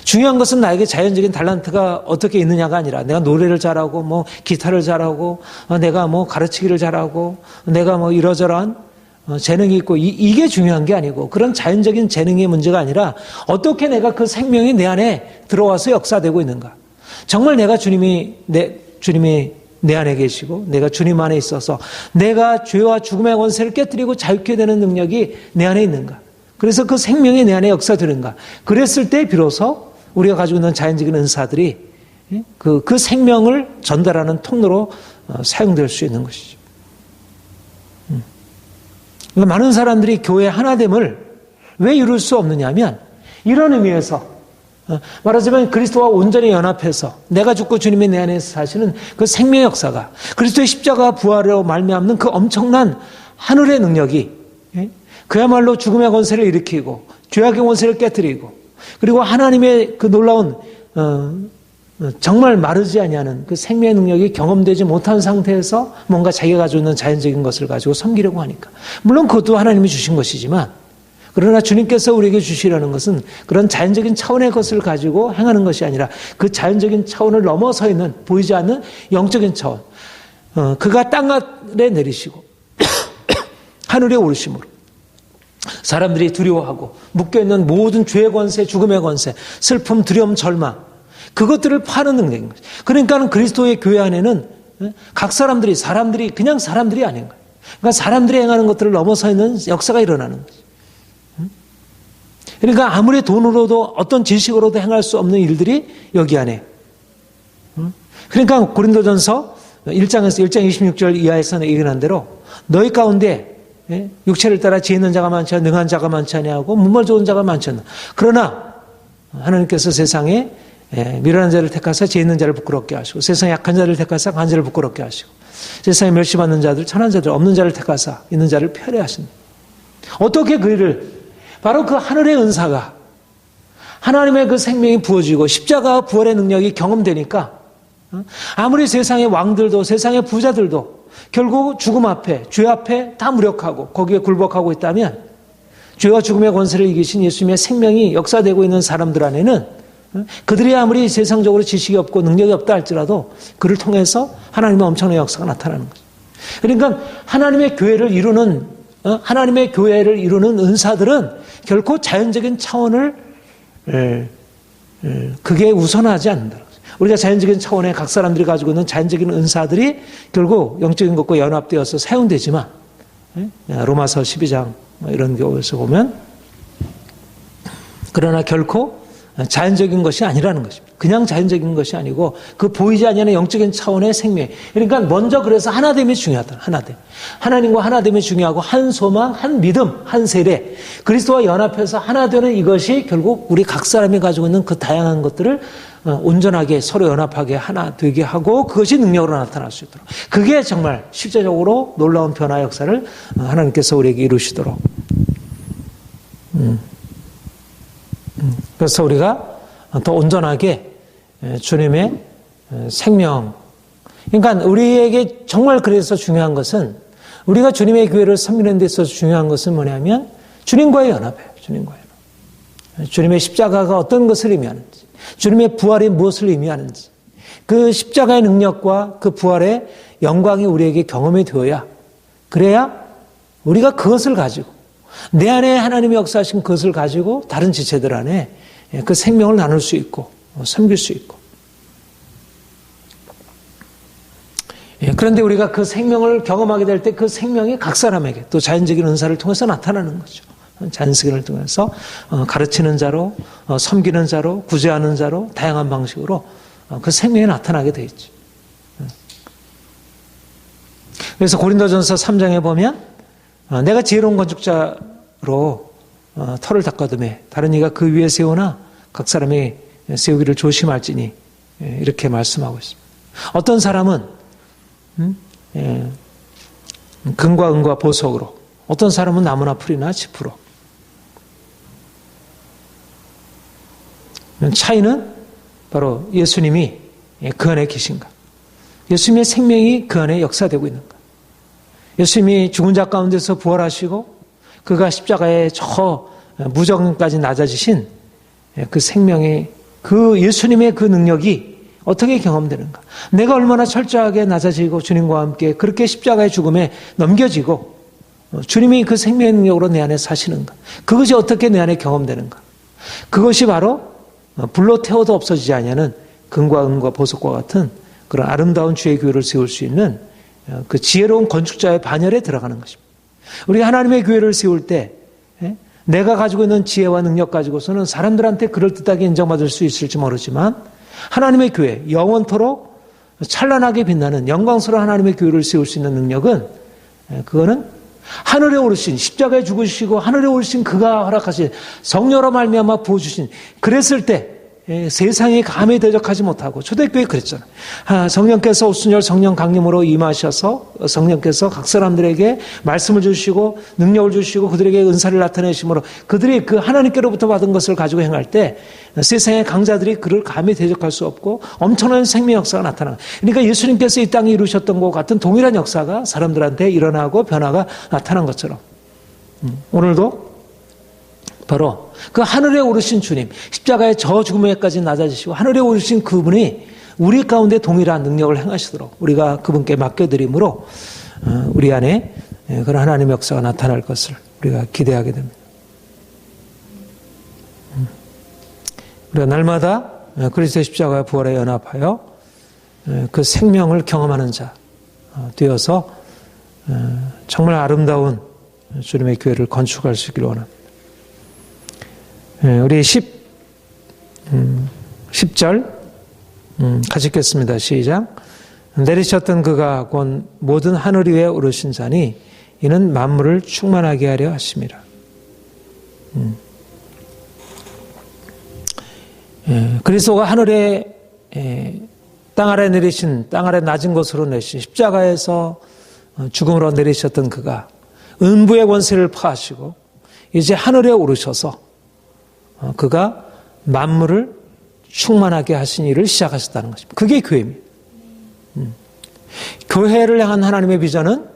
A: 중요한 것은 나에게 자연적인 달란트가 어떻게 있느냐가 아니라 내가 노래를 잘하고 뭐 기타를 잘하고 내가 뭐 가르치기를 잘하고 내가 뭐 이러저러한 재능이 있고 이게 중요한 게 아니고, 그런 자연적인 재능의 문제가 아니라 어떻게 내가 그 생명이 내 안에 들어와서 역사되고 있는가. 정말 내가 주님이 내 안에 계시고 내가 주님 안에 있어서 내가 죄와 죽음의 권세를 깨뜨리고 자유케 되는 능력이 내 안에 있는가. 그래서 그 생명이 내 안에 역사되는가. 그랬을 때 비로소 우리가 가지고 있는 자연적인 은사들이 그 생명을 전달하는 통로로 사용될 수 있는 것이죠. 많은 사람들이 교회 하나됨을 왜 이룰 수 없느냐면 이런 의미에서, 말하자면 그리스도와 온전히 연합해서 내가 죽고 주님이 내 안에서 사시는 그 생명의 역사가, 그리스도의 십자가 부활로 말미암는 그 엄청난 하늘의 능력이 그야말로 죽음의 권세를 일으키고 죄악의 권세를 깨뜨리고, 그리고 하나님의 그 놀라운 정말 마르지 아니하는 그 생명의 능력이 경험되지 못한 상태에서 뭔가 자기가 가지고 있는 자연적인 것을 가지고 섬기려고 하니까, 물론 그것도 하나님이 주신 것이지만, 그러나 주님께서 우리에게 주시려는 것은 그런 자연적인 차원의 것을 가지고 행하는 것이 아니라 그 자연적인 차원을 넘어서 있는 보이지 않는 영적인 차원, 그가 땅아래 내리시고 하늘에 오르심으로 사람들이 두려워하고 묶여있는 모든 죄의 권세, 죽음의 권세, 슬픔, 두려움, 절망, 그것들을 파는 능력인 거죠. 그러니까 그리스도의 교회 안에는 각 사람들이 그냥 사람들이 아닌 거예요. 그러니까 사람들이 행하는 것들을 넘어서 있는 역사가 일어나는 거죠. 그러니까 아무리 돈으로도 어떤 지식으로도 행할 수 없는 일들이 여기 안에. 그러니까 고린도전서 1장에서 1장 26절 이하에서는 얘기한 대로 너희 가운데 육체를 따라 지혜 있는 자가 많지 않냐, 능한 자가 많지 않냐고 문말 좋은 자가 많지 않나. 그러나 하나님께서 세상에 미련한 자를 택하사 지혜 있는 자를 부끄럽게 하시고, 세상에 약한 자를 택하사 강한 자를 부끄럽게 하시고, 세상에 멸시받는 자들, 천한 자들, 없는 자를 택하사 있는 자를 편해 하신다. 어떻게 그 일을, 바로 그 하늘의 은사가, 하나님의 그 생명이 부어지고 십자가 부활의 능력이 경험되니까 아무리 세상의 왕들도 세상의 부자들도 결국 죽음 앞에, 죄 앞에 다 무력하고 거기에 굴복하고 있다면, 죄와 죽음의 권세를 이기신 예수님의 생명이 역사되고 있는 사람들 안에는 그들이 아무리 세상적으로 지식이 없고 능력이 없다 할지라도 그를 통해서 하나님의 엄청난 역사가 나타나는 거죠. 그러니까 하나님의 교회를 이루는 은사들은 결코 자연적인 차원을 그게 우선하지 않는다. 우리가 자연적인 차원의 각 사람들이 가지고 있는 자연적인 은사들이 결국 영적인 것과 연합되어서 사용되지만, 로마서 12장 이런 경우에서 보면, 그러나 결코 자연적인 것이 아니라는 것입니다. 그냥 자연적인 것이 아니고 그 보이지 않는 영적인 차원의 생명. 그러니까 먼저 그래서 하나됨이 중요하다. 하나됨. 하나님과 하나됨이 중요하고, 한 소망, 한 믿음, 한 세례, 그리스도와 연합해서 하나 되는 이것이 결국 우리 각 사람이 가지고 있는 그 다양한 것들을 온전하게 서로 연합하게 하나 되게 하고, 그것이 능력으로 나타날 수 있도록, 그게 정말 실제적으로 놀라운 변화 역사를 하나님께서 우리에게 이루시도록. 그래서 우리가 더 온전하게 주님의 생명, 그러니까 우리에게 정말 그래서 중요한 것은, 우리가 주님의 교회를 섬기는 데 있어서 중요한 것은 뭐냐면 주님과의 연합이에요. 주님과의 연합. 주님의 십자가가 어떤 것을 의미하는지, 주님의 부활이 무엇을 의미하는지, 그 십자가의 능력과 그 부활의 영광이 우리에게 경험이 되어야, 그래야 우리가 그것을 가지고, 내 안에 하나님의 역사하신 그것을 가지고 다른 지체들 안에 그 생명을 나눌 수 있고 섬길 수 있고. 그런데 우리가 그 생명을 경험하게 될 때 그 생명이 각 사람에게 또 자연적인 은사를 통해서 나타나는 거죠. 자연스기를 통해서 가르치는 자로, 섬기는 자로, 구제하는 자로, 다양한 방식으로 그 생명이 나타나게 돼 있죠. 그래서 고린도전서 3장에 보면 내가 지혜로운 건축자로 터를 닦아두매 다른 이가 그 위에 세우나 각 사람이 세우기를 조심할지니 이렇게 말씀하고 있습니다. 어떤 사람은 금과 은과 보석으로, 어떤 사람은 나무나 풀이나 짚으로. 차이는 바로 예수님이 그 안에 계신가, 예수님의 생명이 그 안에 역사되고 있는가. 예수님이 죽은 자 가운데서 부활하시고 그가 십자가에 저 무정까지 낮아지신 그 생명의 그 예수님의 그 능력이 어떻게 경험되는가. 내가 얼마나 철저하게 낮아지고 주님과 함께 그렇게 십자가의 죽음에 넘겨지고 주님이 그 생명의 능력으로 내 안에 사시는가. 그것이 어떻게 내 안에 경험되는가. 그것이 바로 불로 태워도 없어지지 아니하는 금과 은과 보석과 같은 그런 아름다운 주의 교회를 세울 수 있는 그 지혜로운 건축자의 반열에 들어가는 것입니다. 우리가 하나님의 교회를 세울 때 내가 가지고 있는 지혜와 능력 가지고서는 사람들한테 그럴듯하게 인정받을 수 있을지 모르지만 하나님의 교회, 영원토록 찬란하게 빛나는 영광스러운 하나님의 교회를 세울 수 있는 능력은 그거는 하늘에 오르신, 십자가에 죽으시고 하늘에 오르신 그가 허락하신 성령으로 말미암아 부어주신, 그랬을 때 세상이 감히 대적하지 못하고, 초대교회 그랬잖아요. 성령께서 오순절 성령 강림으로 임하셔서 성령께서 각 사람들에게 말씀을 주시고 능력을 주시고 그들에게 은사를 나타내심으로 그들이 그 하나님께로부터 받은 것을 가지고 행할 때 세상의 강자들이 그를 감히 대적할 수 없고 엄청난 생명 역사가 나타나요. 그러니까 예수님께서 이 땅에 이루셨던 것 같은 동일한 역사가 사람들한테 일어나고 변화가 나타난 것처럼 오늘도 바로 그 하늘에 오르신 주님, 십자가의 저 죽음에까지 낮아지시고 하늘에 오르신 그분이 우리 가운데 동일한 능력을 행하시도록 우리가 그분께 맡겨드림으로 우리 안에 그런 하나님의 역사가 나타날 것을 우리가 기대하게 됩니다. 우리가 날마다 그리스도의 십자가와 부활에 연합하여 그 생명을 경험하는 자 되어서 정말 아름다운 주님의 교회를 건축할 수 있기를 원합니다. 우리 10절 같이 읽겠습니다. 시작. 내리셨던 그가 곧 모든 하늘 위에 오르신 자니 이는 만물을 충만하게 하려 하심이라. 그리스도가 하늘에 땅 아래 내리신, 땅 아래 낮은 곳으로 내신 십자가에서 죽음으로 내리셨던 그가 음부의 권세를 파하시고 이제 하늘에 오르셔서 그가 만물을 충만하게 하신 일을 시작하셨다는 것입니다. 그게 교회입니다. 교회를 향한 하나님의 비전은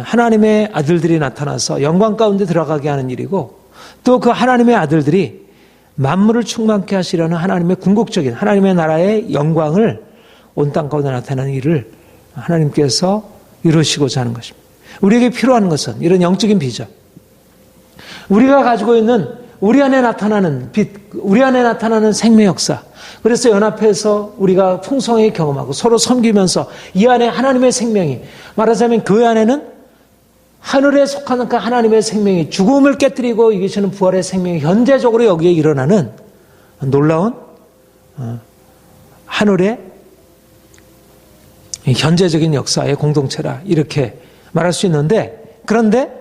A: 하나님의 아들들이 나타나서 영광 가운데 들어가게 하는 일이고, 또 그 하나님의 아들들이 만물을 충만케 하시려는 하나님의 궁극적인 하나님의 나라의 영광을 온 땅 가운데 나타내는 일을 하나님께서 이루시고자 하는 것입니다. 우리에게 필요한 것은 이런 영적인 비전, 우리가 가지고 있는 우리 안에 나타나는 빛, 우리 안에 나타나는 생명 역사. 그래서 연합해서 우리가 풍성하게 경험하고 서로 섬기면서 이 안에 하나님의 생명이, 말하자면 교회 안에는 하늘에 속하는 그 하나님의 생명이, 죽음을 깨뜨리고 이기시는 부활의 생명이 현재적으로 여기에 일어나는 놀라운 하늘의 현재적인 역사의 공동체라, 이렇게 말할 수 있는데, 그런데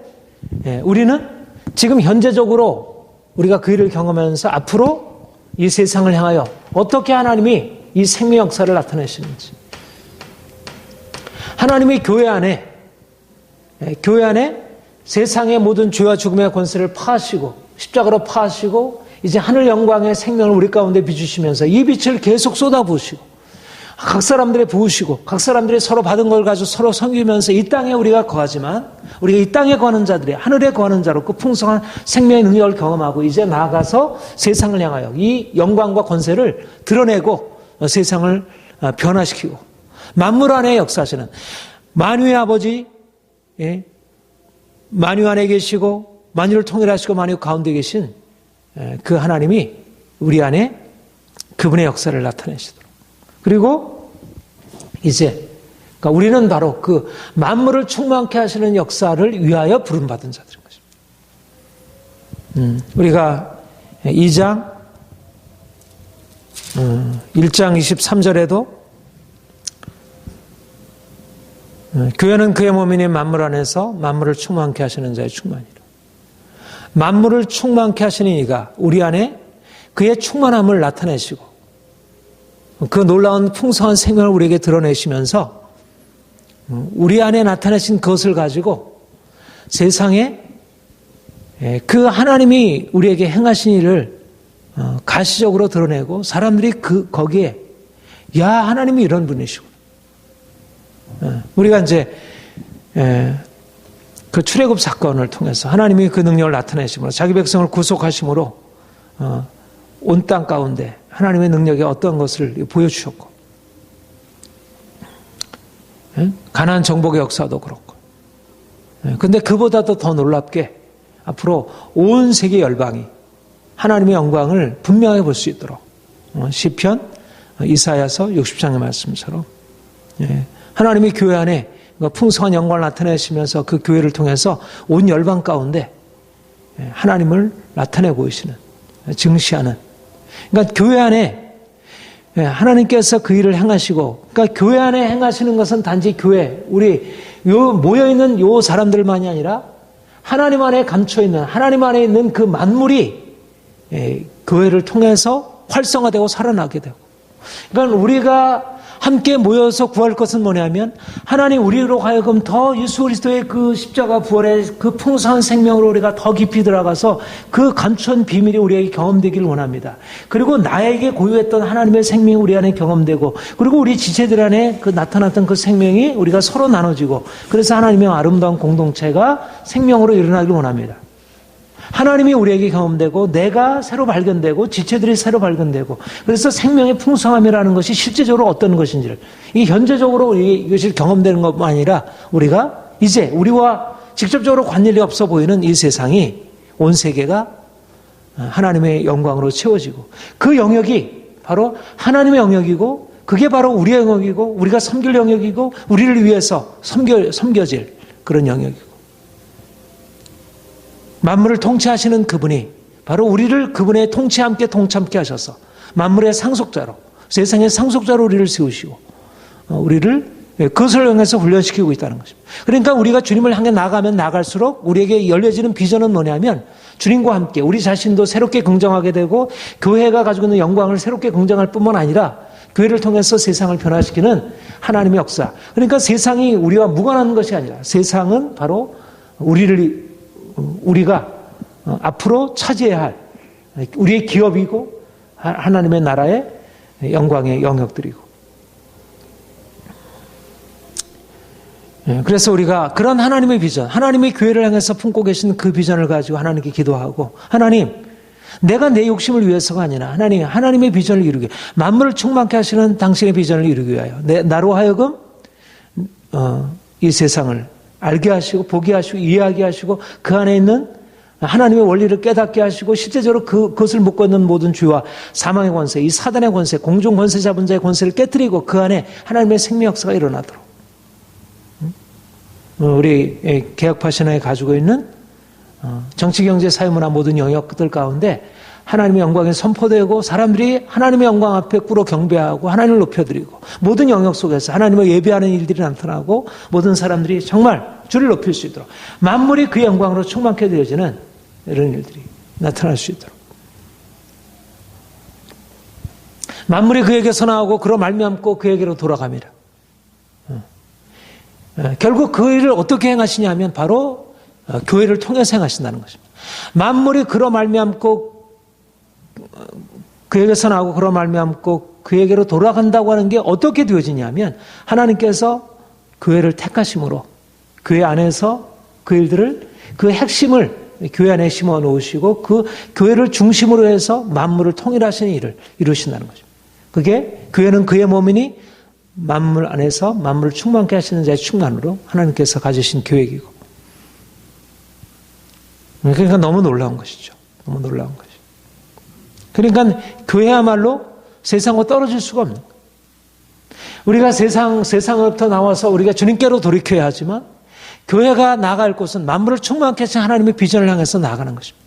A: 우리는 지금 현재적으로 우리가 그 일을 경험하면서 앞으로 이 세상을 향하여 어떻게 하나님이 이 생명 역사를 나타내시는지, 하나님이 교회 안에 세상의 모든 죄와 죽음의 권세를 파하시고 십자가로 파하시고 이제 하늘 영광의 생명을 우리 가운데 비추시면서 이 빛을 계속 쏟아부으시고 각 사람들의 부으시고 각 사람들이 서로 받은 걸 가지고 서로 섬기면서 이 땅에 우리가 거하지만 우리가 이 땅에 거하는 자들이 하늘에 거하는 자로 그 풍성한 생명의 능력을 경험하고 이제 나아가서 세상을 향하여 이 영광과 권세를 드러내고 세상을 변화시키고 만물 안에 역사하시는 만유의 아버지, 만유 안에 계시고 만유를 통일하시고 만유 가운데 계신 그 하나님이 우리 안에 그분의 역사를 나타내시도록, 그리고 이제 그러니까 우리는 바로 그 만물을 충만케 하시는 역사를 위하여 부름받은 자들인 것입니다. 우리가 2장 1장 23절에도 교회는 그의 몸이니 만물 안에서 만물을 충만케 하시는 자의 충만이라. 만물을 충만케 하시는 이가 우리 안에 그의 충만함을 나타내시고 그 놀라운 풍성한 생명을 우리에게 드러내시면서 우리 안에 나타내신 그것을 가지고 세상에 그 하나님이 우리에게 행하신 일을 가시적으로 드러내고 사람들이 거기에 야 하나님이 이런 분이시구나. 우리가 이제 그 출애굽 사건을 통해서 하나님이 그 능력을 나타내심으로 자기 백성을 구속하심으로 온 땅 가운데 하나님의 능력이 어떤 것을 보여주셨고 가나안 정복의 역사도 그렇고 근데 그보다도 더 놀랍게 앞으로 온 세계 열방이 하나님의 영광을 분명히 볼 수 있도록 시편 이사야서 60장의 말씀처럼 하나님이 교회 안에 풍성한 영광을 나타내시면서 그 교회를 통해서 온 열방 가운데 하나님을 나타내 보이시는 증시하는 그러니까 교회 안에 하나님께서 그 일을 행하시고 그러니까 교회 안에 행하시는 것은 단지 교회 우리 모여있는 요 사람들만이 아니라 하나님 안에 감춰있는 하나님 안에 있는 그 만물이 교회를 통해서 활성화되고 살아나게 되고 그러니까 우리가 함께 모여서 구할 것은 뭐냐면 하나님 우리로 하여금 더 예수 그리스도의 그 십자가 부활의 그 풍성한 생명으로 우리가 더 깊이 들어가서 그 감춘 비밀이 우리에게 경험되기를 원합니다. 그리고 나에게 고유했던 하나님의 생명이 우리 안에 경험되고 그리고 우리 지체들 안에 그 나타났던 그 생명이 우리가 서로 나눠지고 그래서 하나님의 아름다운 공동체가 생명으로 일어나기를 원합니다. 하나님이 우리에게 경험되고 내가 새로 발견되고 지체들이 새로 발견되고 그래서 생명의 풍성함이라는 것이 실제적으로 어떤 것인지를 이 현재적으로 이것이 경험되는 것만 아니라 우리가 이제 우리와 직접적으로 관련이 없어 보이는 이 세상이 온 세계가 하나님의 영광으로 채워지고 그 영역이 바로 하나님의 영역이고 그게 바로 우리의 영역이고 우리가 섬길 영역이고 우리를 위해서 섬겨질 그런 영역이고 만물을 통치하시는 그분이 바로 우리를 그분의 통치에 함께 동참케 하셔서 만물의 상속자로 세상의 상속자로 우리를 세우시고 우리를 그것을 향해서 훈련시키고 있다는 것입니다. 그러니까 우리가 주님을 향해 나가면 나갈수록 우리에게 열려지는 비전은 뭐냐면 주님과 함께 우리 자신도 새롭게 긍정하게 되고 교회가 가지고 있는 영광을 새롭게 긍정할 뿐만 아니라 교회를 통해서 세상을 변화시키는 하나님의 역사. 그러니까 세상이 우리와 무관한 것이 아니라 세상은 바로 우리가 앞으로 차지해야 할 우리의 기업이고 하나님의 나라의 영광의 영역들이고 그래서 우리가 그런 하나님의 비전 하나님의 교회를 향해서 품고 계신 그 비전을 가지고 하나님께 기도하고 하나님 내가 내 욕심을 위해서가 아니라 하나님의 비전을 이루기 만물을 충만케 하시는 당신의 비전을 이루기 위하여 나로 하여금 이 세상을 알게 하시고 보게 하시고 이해하게 하시고 그 안에 있는 하나님의 원리를 깨닫게 하시고 실제적으로 그것을 묶고 있는 모든 죄와 사망의 권세, 이 사단의 권세, 공중 권세 잡은 자의 권세를 깨뜨리고 그 안에 하나님의 생명 역사가 일어나도록 우리 개혁파 신화에 가지고 있는 정치, 경제, 사회, 문화 모든 영역들 가운데 하나님의 영광이 선포되고 사람들이 하나님의 영광 앞에 꿇어 경배하고 하나님을 높여드리고 모든 영역 속에서 하나님을 예배하는 일들이 나타나고 모든 사람들이 정말 주를 높일 수 있도록 만물이 그 영광으로 충만케 되어지는 이런 일들이 나타날 수 있도록 만물이 그에게서 나오고 그로 말미암고 그에게로 돌아갑니다. 결국 그 일을 어떻게 행하시냐 하면 바로 교회를 통해서 행하신다는 것입니다. 만물이 그로 말미암고 그에게서 나오고 그로 말미암고 그에게로 돌아간다고 하는 게 어떻게 되어지냐면 하나님께서 교회를 택하심으로 교회 안에서 그 일들을 그 핵심을 교회 안에 심어 놓으시고 그 교회를 중심으로 해서 만물을 통일하시는 일을 이루신다는 거죠. 그게 교회는 그의 몸이니 만물 안에서 만물을 충만케 하시는 자의 충만으로 하나님께서 가지신 계획이고 그러니까 너무 놀라운 것이죠. 너무 놀라운 것이죠. 그러니까 교회야말로 세상과 떨어질 수가 없는 거예요. 우리가 세상으로부터 나와서 우리가 주님께로 돌이켜야 하지만 교회가 나아갈 곳은 만물을 충만케 하신 하나님의 비전을 향해서 나아가는 것입니다.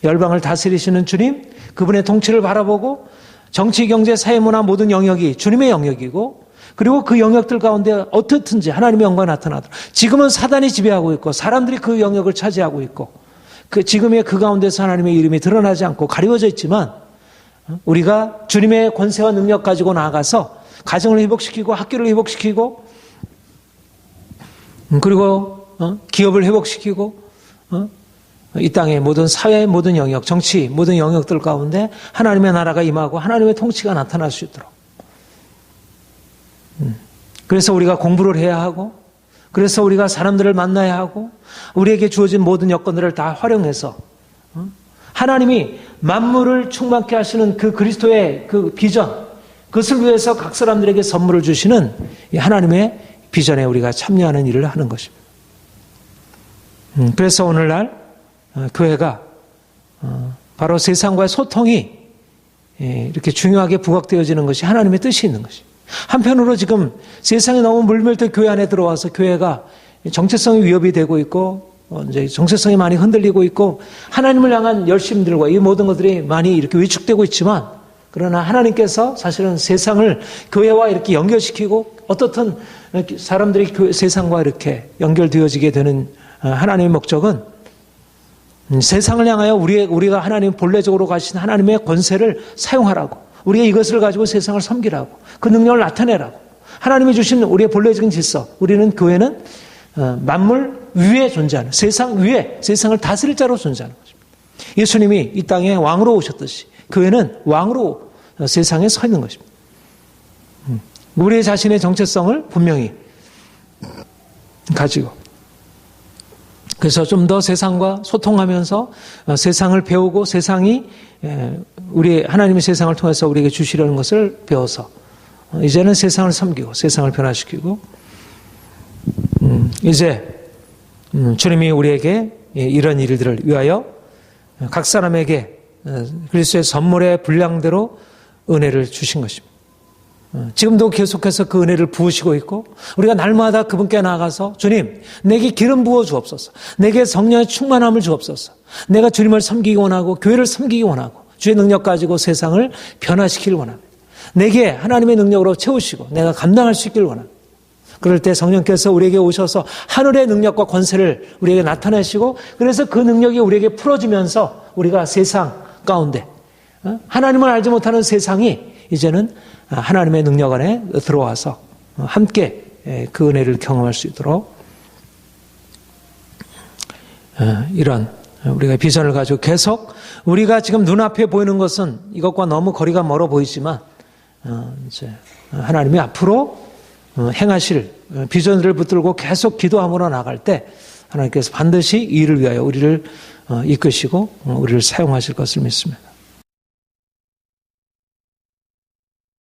A: 열방을 다스리시는 주님, 그분의 통치를 바라보고 정치, 경제, 사회, 문화 모든 영역이 주님의 영역이고 그리고 그 영역들 가운데 어떻든지 하나님의 영광이 나타나도록. 지금은 사단이 지배하고 있고 사람들이 그 영역을 차지하고 있고 지금의 그 가운데서 하나님의 이름이 드러나지 않고 가리워져 있지만 우리가 주님의 권세와 능력 가지고 나아가서 가정을 회복시키고 학교를 회복시키고 그리고 기업을 회복시키고 이 땅의 모든 사회의 모든 영역, 정치 모든 영역들 가운데 하나님의 나라가 임하고 하나님의 통치가 나타날 수 있도록. 그래서 우리가 공부를 해야 하고 그래서 우리가 사람들을 만나야 하고 우리에게 주어진 모든 여건들을 다 활용해서 하나님이 만물을 충만케 하시는 그 그리스도의 그 비전, 그것을 위해서 각 사람들에게 선물을 주시는 이 하나님의 비전에 우리가 참여하는 일을 하는 것입니다. 그래서 오늘날 교회가 바로 세상과의 소통이 이렇게 중요하게 부각되어지는 것이 하나님의 뜻이 있는 것입니다. 한편으로 지금 세상에 너무 물밀듯 교회 안에 들어와서 교회가 정체성이 위협이 되고 있고 이제 정체성이 많이 흔들리고 있고 하나님을 향한 열심들과 이 모든 것들이 많이 이렇게 위축되고 있지만 그러나 하나님께서 사실은 세상을 교회와 이렇게 연결시키고 어떻든 사람들이 세상과 이렇게 연결되어지게 되는 하나님의 목적은 세상을 향하여 우리가 하나님 본래적으로 가신 하나님의 권세를 사용하라고 우리가 이것을 가지고 세상을 섬기라고 그 능력을 나타내라고 하나님이 주신 우리의 본래적인 질서 우리는 교회는 만물 위에 존재하는 세상 위에 세상을 다스릴 자로 존재하는 것입니다. 예수님이 이 땅에 왕으로 오셨듯이 교회는 왕으로 세상에 서 있는 것입니다. 우리 자신의 정체성을 분명히 가지고 그래서 좀 더 세상과 소통하면서 세상을 배우고 세상이 우리 하나님의 세상을 통해서 우리에게 주시려는 것을 배워서 이제는 세상을 섬기고 세상을 변화시키고 이제 주님이 우리에게 이런 일들을 위하여 각 사람에게 그리스도의 선물의 분량대로 은혜를 주신 것입니다. 지금도 계속해서 그 은혜를 부으시고 있고 우리가 날마다 그분께 나아가서 주님 내게 기름 부어 주옵소서 내게 성령의 충만함을 주옵소서 내가 주님을 섬기기 원하고 교회를 섬기기 원하고 주의 능력 가지고 세상을 변화시키길 원합니다. 내게 하나님의 능력으로 채우시고 내가 감당할 수 있기를 원합니다. 그럴 때 성령께서 우리에게 오셔서 하늘의 능력과 권세를 우리에게 나타내시고 그래서 그 능력이 우리에게 풀어지면서 우리가 세상 가운데 하나님을 알지 못하는 세상이 이제는 하나님의 능력 안에 들어와서 함께 그 은혜를 경험할 수 있도록 이런 우리가 비전을 가지고 계속 우리가 지금 눈앞에 보이는 것은 이것과 너무 거리가 멀어 보이지만 이제 하나님이 앞으로 행하실 비전들을 붙들고 계속 기도함으로 나갈 때 하나님께서 반드시 이 일을 위하여 우리를 이끄시고 우리를 사용하실 것을 믿습니다.